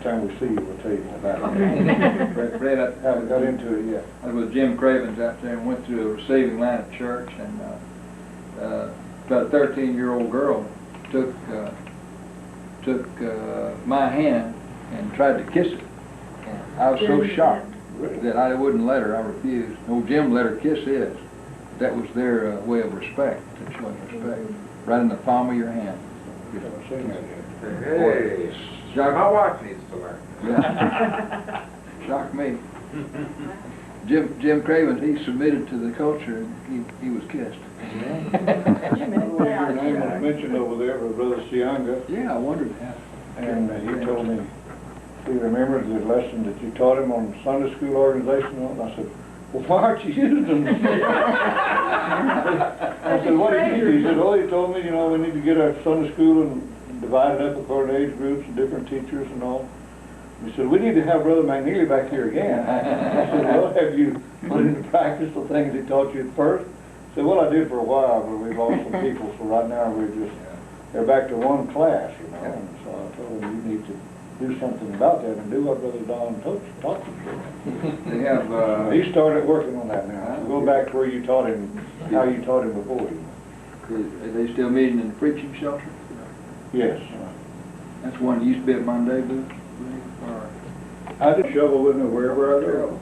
time we see you, we'll tell you about it. Fred, I Haven't got into it yet. I was with Jim Cravens out there and went to a receiving line at church, and about a 13-year-old girl took my hand and tried to kiss it. And I was so shocked that I wouldn't let her. I refused. Old Jim let her kiss his. That was their way of respect, showing respect. Right in the palm of your hand. You know, Hey, my wife needs to learn. Yeah. Shocked me. Jim Cravens, he submitted to the culture, and he was kissed. Your name was mentioned over there by Brother Sianga, Yeah, I wondered that. and he told me he remembered the lesson that you taught him on Sunday school organization. And I said, well, why aren't you using them? I said, what did you do? He said, oh, he told me, you know, we need to get our Sunday school and divide it up according to age groups and different teachers and all. He said, we need to have Brother McNeely back here again. I said, well, have you put into practice the things he taught you at first? He said, well, I did for a while, but we've lost some people, so right now they're back to one class, you know. And so I told him, you need to do something about that and do what Brother Don taught you. They have, He started working on that now. So go back to where you taught him, how you taught him before. are they still meeting in the preaching shelter? Yes. That's one that used to be at Monday, Booth? I just shovel with me wherever I go.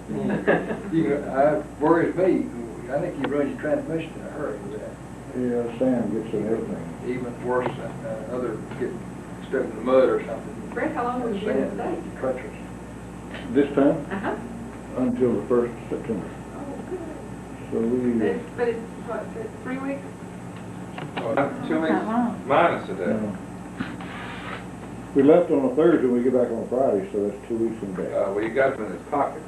Worries me. I think you run your transmission in a hurry with that. Yeah, Sam gets in everything. Even worse than other getting stuck in the mud or something. Fred, how long was you in the States? Treacherous. This time? Uh-huh. Until the 1st of September. So we, But it's, what, 3 weeks? 2 weeks minus a day. we left on a Thursday and we get back on a Friday, so that's 2 weeks in bed. Well, you got him in his pocket.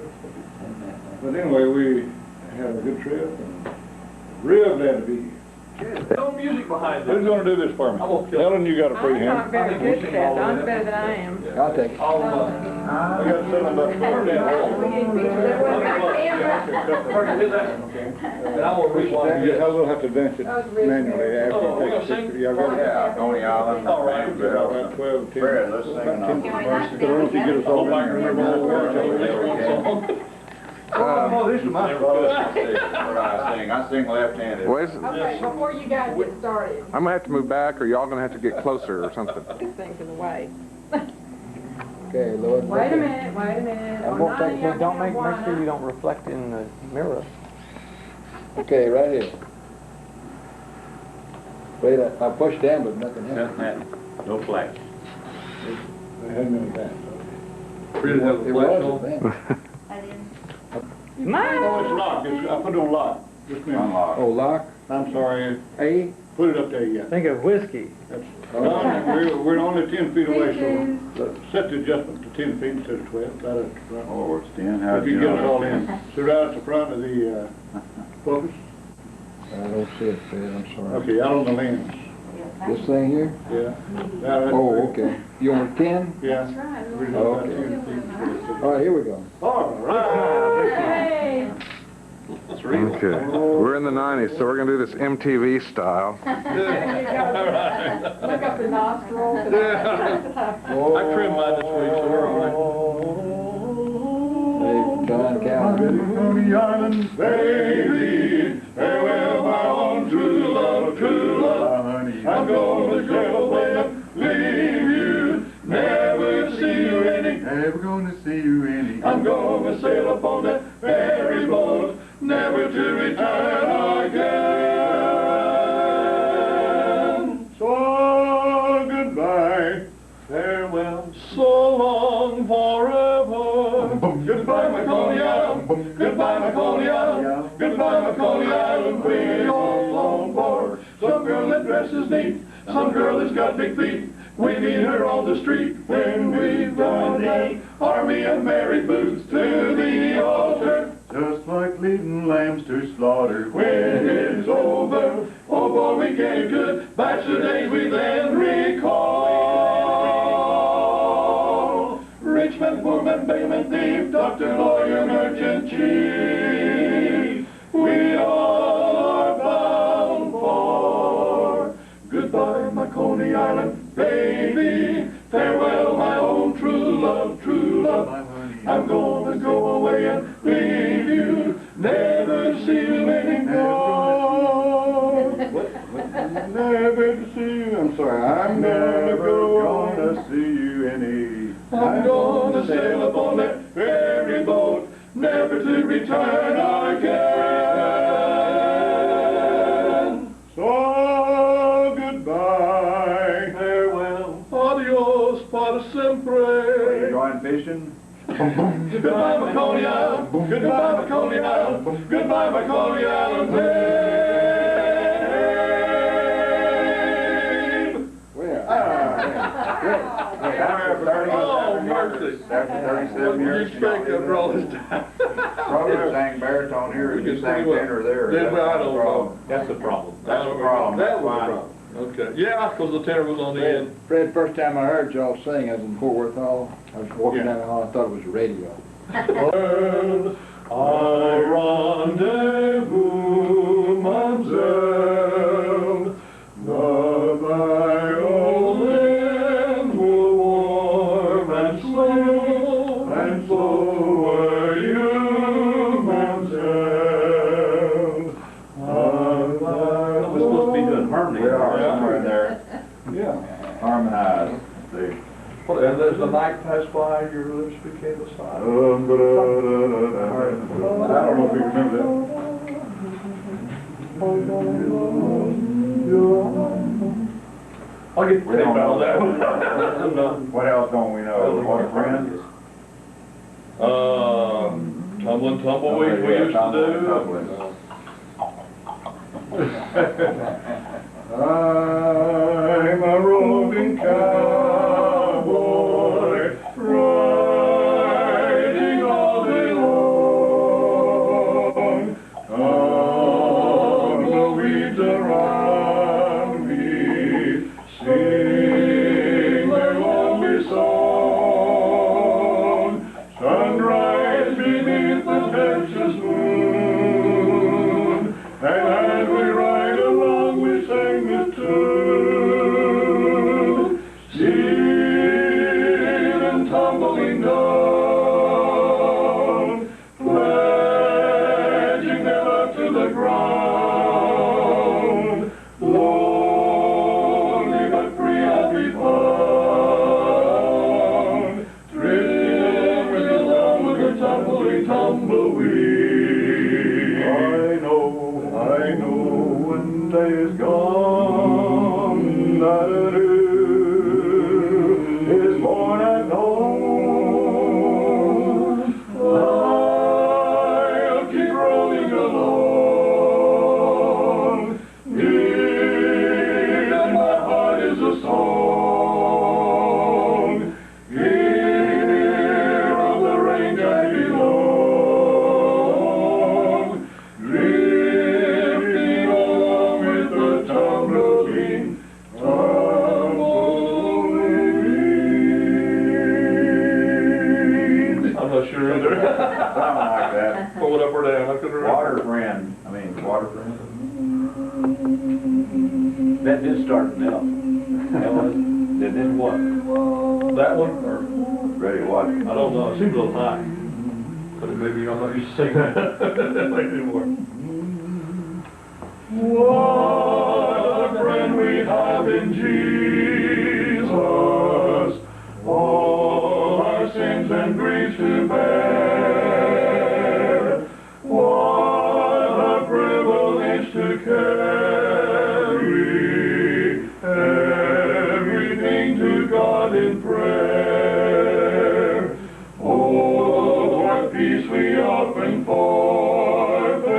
But anyway, we had a good trip and real glad to be here. No music behind Who's this. going to do this for me? Helen, you got a free I'm not hand? very good at that. Don's better than I am. I'll take it. I got $7 for We need pictures everywhere. Okay. And I will reach one. Yeah, I will have to advance it That was really manually good. after Oh, we're you gonna take a sing? picture. Y'all got it? Yeah, Coney Island. All right. About 12, 10. Fred, let's sing about 10. another But I don't think you get us all Oh, I in. remember all the words. Oh, this is my fault. What I sing left-handed. Wait, Okay, before you guys get started, I'm gonna have to move back, or y'all gonna have to get closer or something. this thing's in the way. Okay, Lord. Wait a minute, wait a minute. On 90, I Don't have make sure you don't reflect in the mirror. Okay, right here. Wait, I pushed down, but nothing happened. No flash. They hadn't been that. Fred have a It flash was on. a thing. No, it's locked. I put it on lock. Just a minute. Unlock. Oh, lock, I'm sorry. A. Put it up there, yeah. Think of whiskey. We're only 10 feet away, so set the adjustment to 10 feet instead of 12. That'll, Oh, it's 10, how if do you you get us know? all in. So right at the front of the focus. I don't see it, Fred, I'm sorry. Okay, out on the lens. This thing here? Yeah. Now, Oh, okay. You want 10? Yeah. That's right. We're just Oh, about okay. 10 feet. All right, here we go. All right. Hey! Okay, we're in the 90s, so we're gonna do this MTV style. There you go. Look up the nostrils. I trimmed mine this week, so we're all Hey, John Calvin. Coney Island, baby, farewell, my own true love, true love. I'm gonna sail away and leave you, never see you any. Never gonna see you any. I'm gonna sail upon that ferry boat, never to return again. So goodbye, farewell, so long forever. Goodbye, Coney Island. Goodbye, Coney Island. Goodbye, Coney Island. We all on board. Some girl that dresses neat, some girl that's got big feet. We meet her on the street when we run the army of married boots to the altar. Just like leading lambs to slaughter. When it's over, oh boy, we gave good bachelor days we then recall. Richmond, poorman, bayman, thief, doctor, lawyer, merchant, chief. We all are bound for goodbye, my Coney Island baby. Farewell, my own true true love. I'm gonna go away and leave you, never see you anymore. Never to see you. I'm sorry. I'm never gonna see you any. I'm gonna sail upon that ferry boat, never to return again. So goodbye. Farewell. Adios, para siempre. Going fishing? Goodbye, Macaulay Island. Goodbye, Macaulay Island. Goodbye, Macaulay Island. Oh, mercy. After 37 What years. did you expect after all this time? Probably sang baritone here, or you sang tenor there. Yeah, well, I That's the don't problem. know. That's the problem. That's the problem. That was the problem. Okay. Yeah, because the tenor was on the end. Fred, first time I heard y'all sing, I was in Fort Worth Hall. I was walking down the hall, I thought it was radio. Well, I rendezvous, mademoiselle, but my old limbs were warm and slow, and so were you, mademoiselle. We're supposed to be doing harmony. We are somewhere there. Yeah. Harmonized. See. And as the night passed by, your lips became a sigh. I don't know if you remember that. I'll get the We don't tape out of know. that one. I'm not. What else don't we know? What friends? Tumbling tumbleweed we used to do. I'm a roving cowboy, riding all day long. On the weeds around me, sing their lonely song. Sunrise beneath the Texas moon, and as we ride along, we sing this tune. Seeing and tumbling down, pledging their love to the ground. Lonely but free I'll be found, drifting along with the tumbling tumbleweed. I know when day is gone, is born at dawn. I'll keep rolling along, and my heart is a song. Here on the range I belong, drifting along with the tumbling tumbleweed. I'm not sure either. Something like that. Pull it up or down, I couldn't remember. Water friend. Water friend. That did start now. That was, and then what? That one, or, Ready what? I don't know, it seems a little high. But maybe I'm not used to singing that anymore. What a friend we have in Jesus, all our sins and griefs to bear. What a privilege to carry everything to God in prayer. Oh, what peace we often forfeit.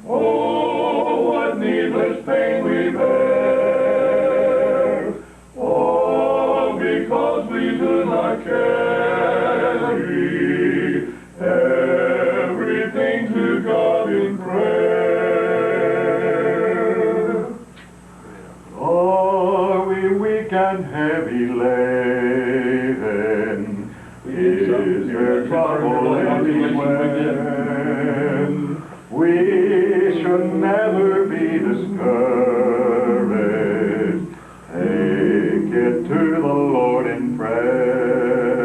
Oh, what needless pain we bear. All because we do not carry everything to God in prayer. Are we weak and heavy laden? Is there trouble anywhere? We should never be discouraged. Take it to the Lord in prayer.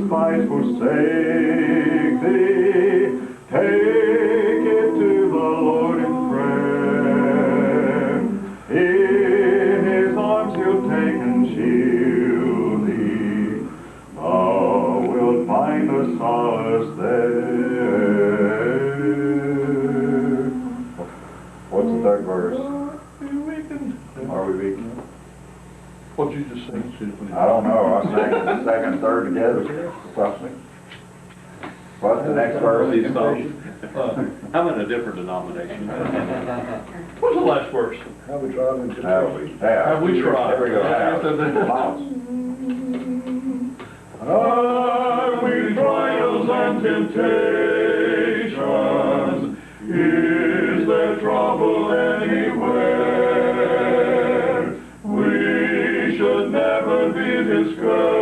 despise forsake thee, take it to the Lord in prayer. In his arms he'll take and shield thee, thou wilt find the solace there. What's the third verse? Are we weakened? What'd you just say? I don't know. I sang the second and third together. Possibly. What's the next verse? I'm in a different denomination. What's the last verse? Have we tried and Have we tried? There we go. Have we trials and temptations? Is there trouble anywhere? We should never be discouraged.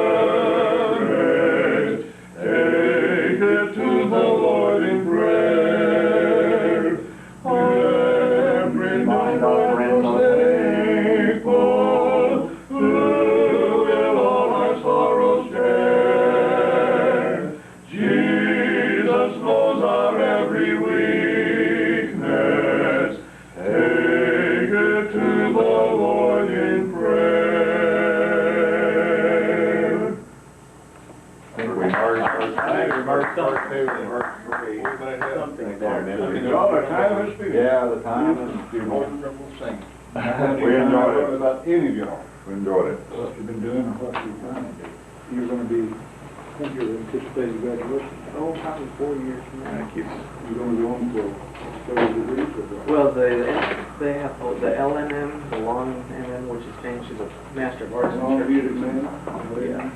Take it to the Lord in prayer. Every night our friends are thankful, who will all our sorrows share. Jesus knows our every weakness. Take it to the Lord in prayer. I think we merged first. I think we merged first two and merged three. Something there. Yeah, the time is Wonderful singing. We enjoyed it. About any of y'all. We enjoyed it. What you've been doing and what you're trying to do. You're gonna be, I think you're anticipating graduation. Oh, probably 4 years from now. Thank you. You're gonna go on for 30 degrees or what? Well, they have the LNM, the long NM, which has changed to the Master of Arts in Long Church. music man. Yeah.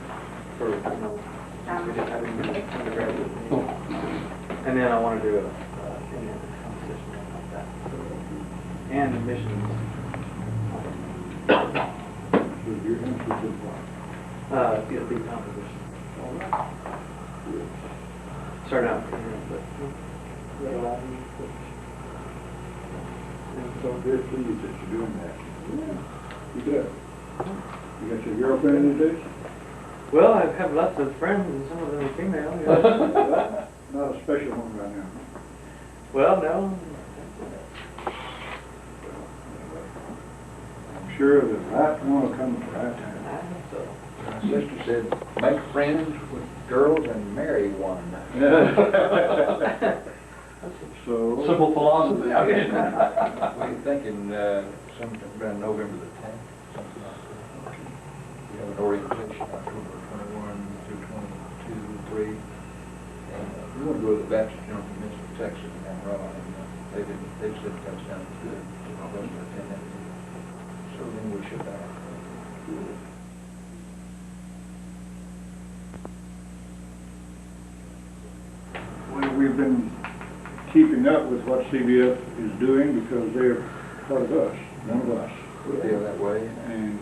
For, I didn't undergraduate. And then I want to do a Indian composition like that. And missions. So you're interested in what? It'll be composition. Start out, but read a lot of music. I'm so very pleased that you're doing that. You do. You got your girlfriend these days? Well, I have lots of friends, and some of them are female. Yeah. Not a special one right now. Well, no. I'm sure the right one will come at the right time. I think so. My sister said, make friends with girls and marry one. So. Simple philosophy. We're thinking sometime around November the 10th, something like that. We have an orientation October 21 through 22, 3. And we want to go to the Baptist General Convention of Texas and run. And they've said that sounds good for us to attend that. So then we should We've been keeping up with what CBF is doing because they're part of us, one of us. we feel that way. And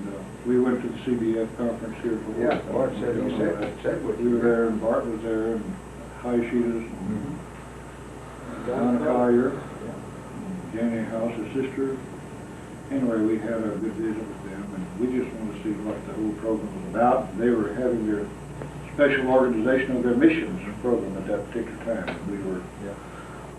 we went to the CBF conference here for Yeah, Bart said he said what we were there, and Bart was there, and Haishitas, and Donna Collier, Jenny House's sister. Anyway, we had a good visit with them, and we just wanted to see what the whole program was about. They were having their special organization of their missions program at that particular time. We were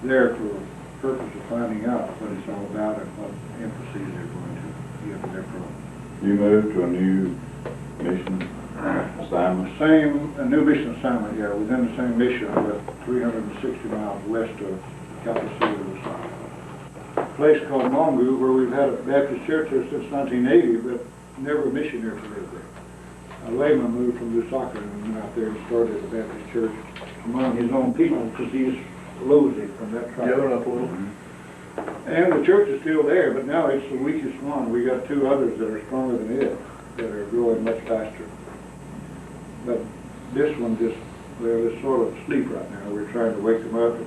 there for the purpose of finding out what it's all about and what emphasis they're going to give to their program. You moved to a new mission assignment? A new mission assignment, yeah, within the same mission, but 360 miles west of Calcasieu, a place called Mongu, where we've had a Baptist church there since 1980, but never a missionary to live there. A layman moved from Lusaka and went out there and started a Baptist church among his own people, because he's Lozy from that tribe. Gather up a little. And the church is still there, but now it's the weakest one. We got two others that are stronger than it, that are growing much faster. But this one just, they're sort of asleep right now. We're trying to wake them up.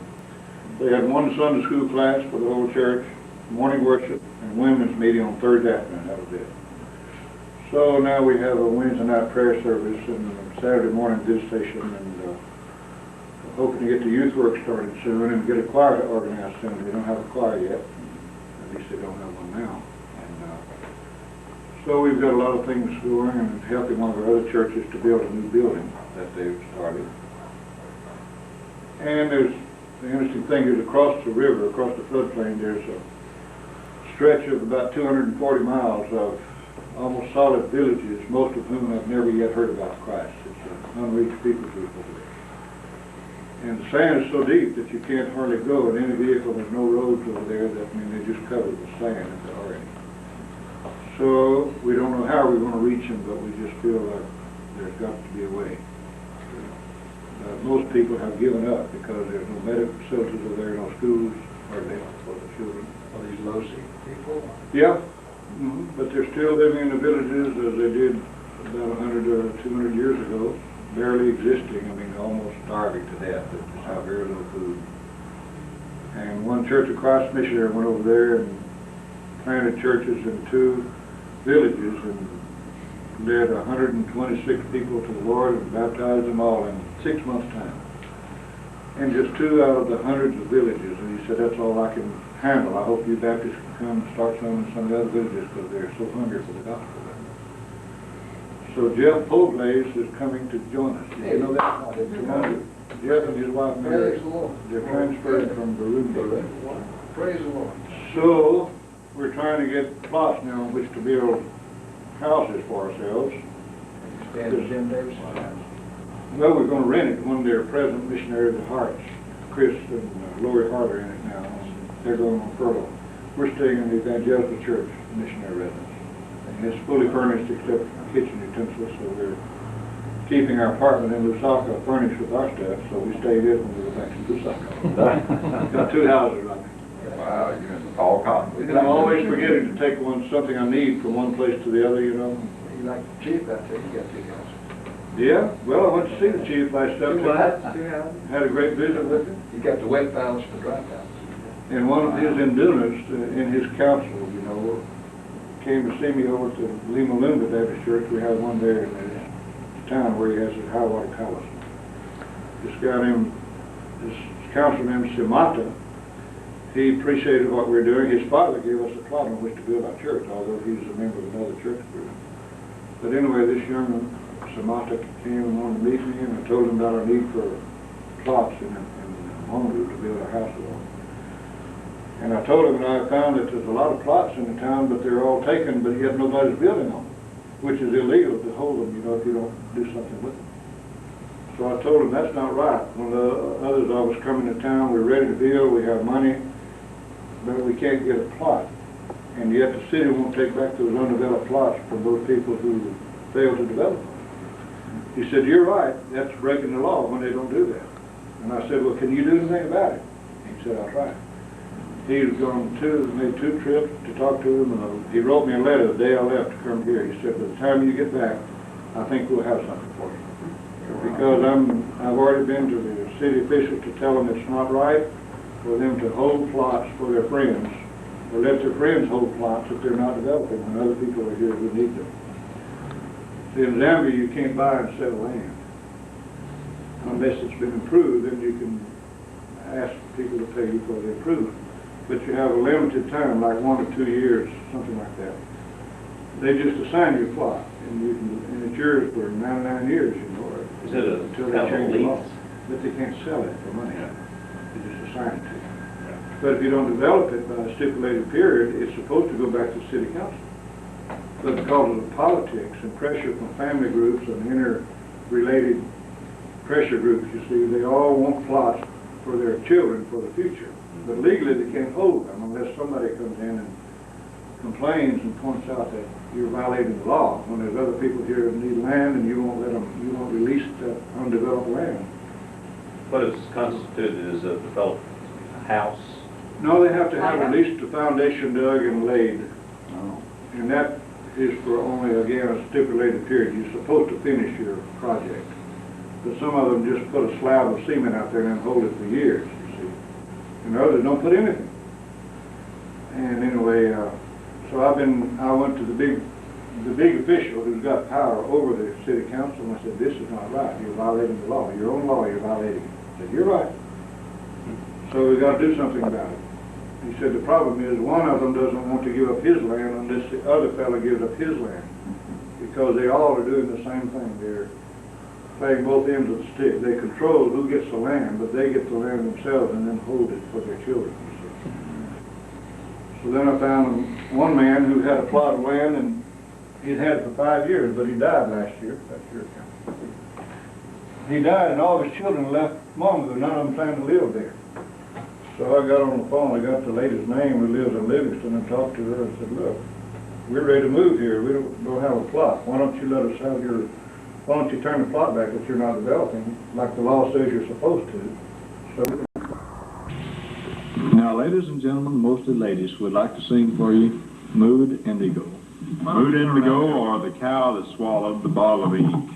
They had one Sunday school class for the whole church, morning worship, and women's meeting on Thursday afternoon. That was it. So now we have a Wednesday night prayer service and a Saturday morning visitation, and hoping to get the youth work started soon and get a choir organized soon. They don't have a choir yet. At least they don't have one now. And So we've got a lot of things going and helping one of our other churches to build a new building that they've started. And there's, the interesting thing is across the river, across the floodplain, there's a stretch of about 240 miles of almost solid villages, most of whom have never yet heard about Christ. It's an unreached people group over there. And the sand is so deep that you can't hardly go in any vehicle. There's no roads over there. That, I mean, they're just covered with sand if there are any. So we don't know how we're going to reach them, but we just feel like there's got to be a way. Most people have given up because there's no medical facilities over there, no schools, hardly for the children. Are these low-seat people? Yeah, but they're still living in the villages as they did about 100 or 200 years ago, barely existing. I mean, almost starving to death. They just have very little food. And one Church of Christ missionary went over there and planted churches in 2 villages and led 126 people to the Lord and baptized them all in 6 months' time. And just 2 out of the hundreds of villages. And he said, that's all I can handle. I hope you Baptists can come and start some in some of the other villages because they're so hungry for the gospel. So Jeff Poblaze is coming to join us. Did you know that? Jeff and his wife Mary, they're transferred from Burundi. Praise the Lord. So we're trying to get plots now on which to build houses for ourselves. Stand in Jim Davis's house. Well, we're going to rent it. One of their present missionaries of Hearts, Chris and Lori Hart are in it now. They're going on furlough. We're staying in the Evangelical Church missionary residence. And it's fully furnished except kitchen utensils, so we're keeping our apartment in Lusaka furnished with our stuff, so we stay here when we go back to Lusaka. Got 2 houses right now. Wow, you're in the tall cotton. And I'm always forgetting to take something I need from one place to the other, you know. You like the chief out there, you got 2 houses. Yeah, well, I went to see the chief last September. 2 houses? Had a great visit with him. You got the wet palace and the dry palace. And one of his indunas in his council, you know, came to see me over to Lima Lunga Baptist Church. We have one there in the town where he has his high water palace. This guy named, this council named Simata, he appreciated what we were doing. His father gave us a plot on which to build our church, although he was a member of another church group. But anyway, this young Samata came and wanted to meet me, and I told him about our need for plots in Honolulu to build a house on. And I told him that I found that there's a lot of plots in the town, but they're all taken, but yet nobody's building on them, which is illegal to hold them, you know, if you don't do something with them. So I told him that's not right. One of the others of us coming to town, we're ready to build, we have money, but we can't get a plot. And yet the city won't take back those undeveloped plots from those people who fail to develop them. He said, you're right, that's breaking the law when they don't do that. And I said, well, can you do anything about it? He said, I'll try. He's gone made 2 trips to talk to him, and he wrote me a letter the day I left to come here. He said, by the time you get back, I think we'll have something for you. Because I've already been to the city officials to tell them it's not right for them to hold plots for their friends, or let their friends hold plots if they're not developing when other people are here who need them. See, in Zambia, you can't buy and sell land. Unless it's been improved, then you can ask people to pay you for the improvement. But you have a limited time, like 1 or 2 years, something like that. They just assign you a plot, and it's yours for 99 years, you know, Is it until they change the law. But they can't sell it for money. They just assign it to you. But if you don't develop it by a stipulated period, it's supposed to go back to the city council. But because of the politics and pressure from family groups and interrelated pressure groups, you see, they all want plots for their children for the future. But legally they can't hold them unless somebody comes in and complains and points out that you're violating the law when there's other people here that need land and you won't release that undeveloped land. What is constituted as a developed house? No, they have to have at least a foundation dug and laid. And that is for only, again, a stipulated period. You're supposed to finish your project. But some of them just put a slab of cement out there and then hold it for years, you see. And others don't put anything. And anyway, so I went to the big official who's got power over the city council, and I said, this is not right. You're violating the law. Your own law, you're violating it. He said, you're right. So we've got to do something about it. He said the problem is one of them doesn't want to give up his land unless the other fellow gives up his land. Because they all are doing the same thing. They're playing both ends of the stick. They control who gets the land, but they get the land themselves and then hold it for their children. So then I found one man who had a plot of land, and he'd had it for 5 years, but he died last year. He died, and all his children left long ago. None of them planned to live there. So I got on the phone, I got the lady's name who lives in Livingston, and talked to her and said, look, we're ready to move here. We don't have a plot. Why don't you let us have your, why don't you turn the plot back that you're not developing, like the law says you're supposed to. So. Now, ladies and gentlemen, mostly ladies, would like to sing for you Mood Indigo. Mood Indigo, or the cow that swallowed the ball of ink.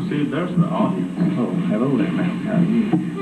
See, there's the audience. Oh, hello there, ma'am. How are you?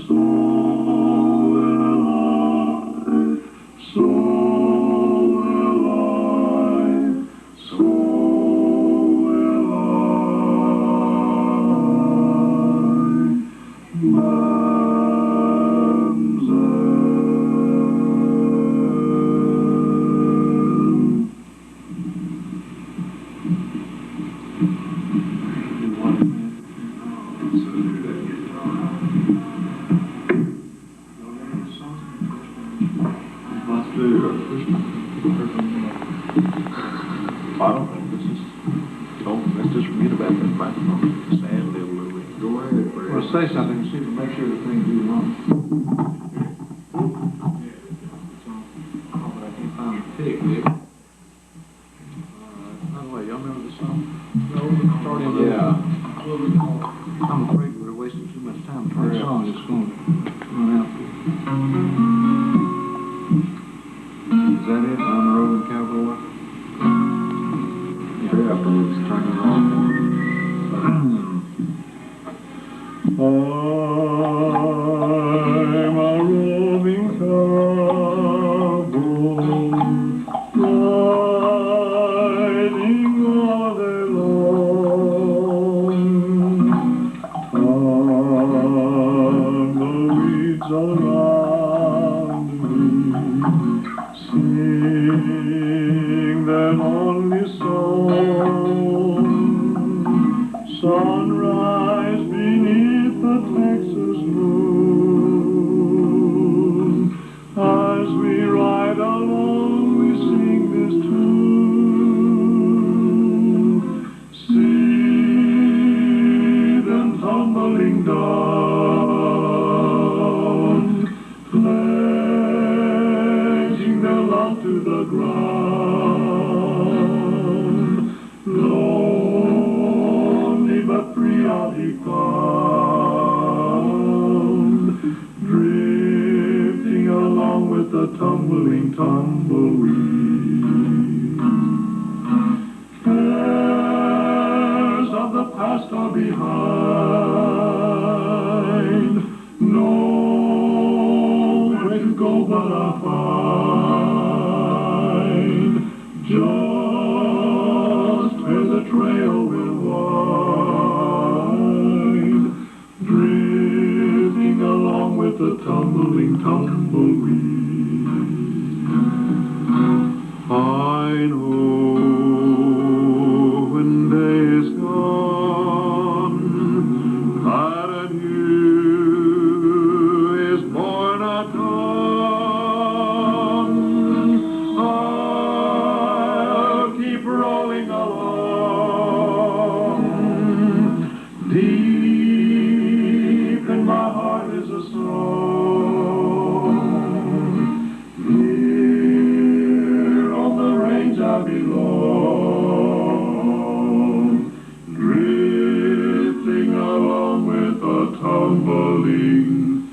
so will I, so will I, so will I. I don't think this is, let's just read about that microphone. Sad little Louie. Go ahead, Brad. Well, say something, see, to make sure the thing's doing wrong. Oh, but I can't find the pick, Nick. By the way, y'all remember this song? Yeah. I'm afraid we're wasting too much time trying to song. It's going to run out. Is that it? On the road with Cowboy? Yeah, afterwards, turn it off. I'm a roving cowboy, riding all day long. Tumbleweeds around me, sing that only song. Sunrise beneath the Texas moon. As we ride along, we sing this tune. See them tumbling down, pledging their love to the ground. Lonely but free I'll be found, drifting along with the tumbling tumbleweed. Cares of the past are behind, nowhere to go but a find. Just where the trail will wind, drifting along with the tumbling tumbleweed. I know when day is gone, that anew is born at dawn. I'll keep rolling along. Deep in my heart is a song. Here on the range I belong, drifting along with a tumbling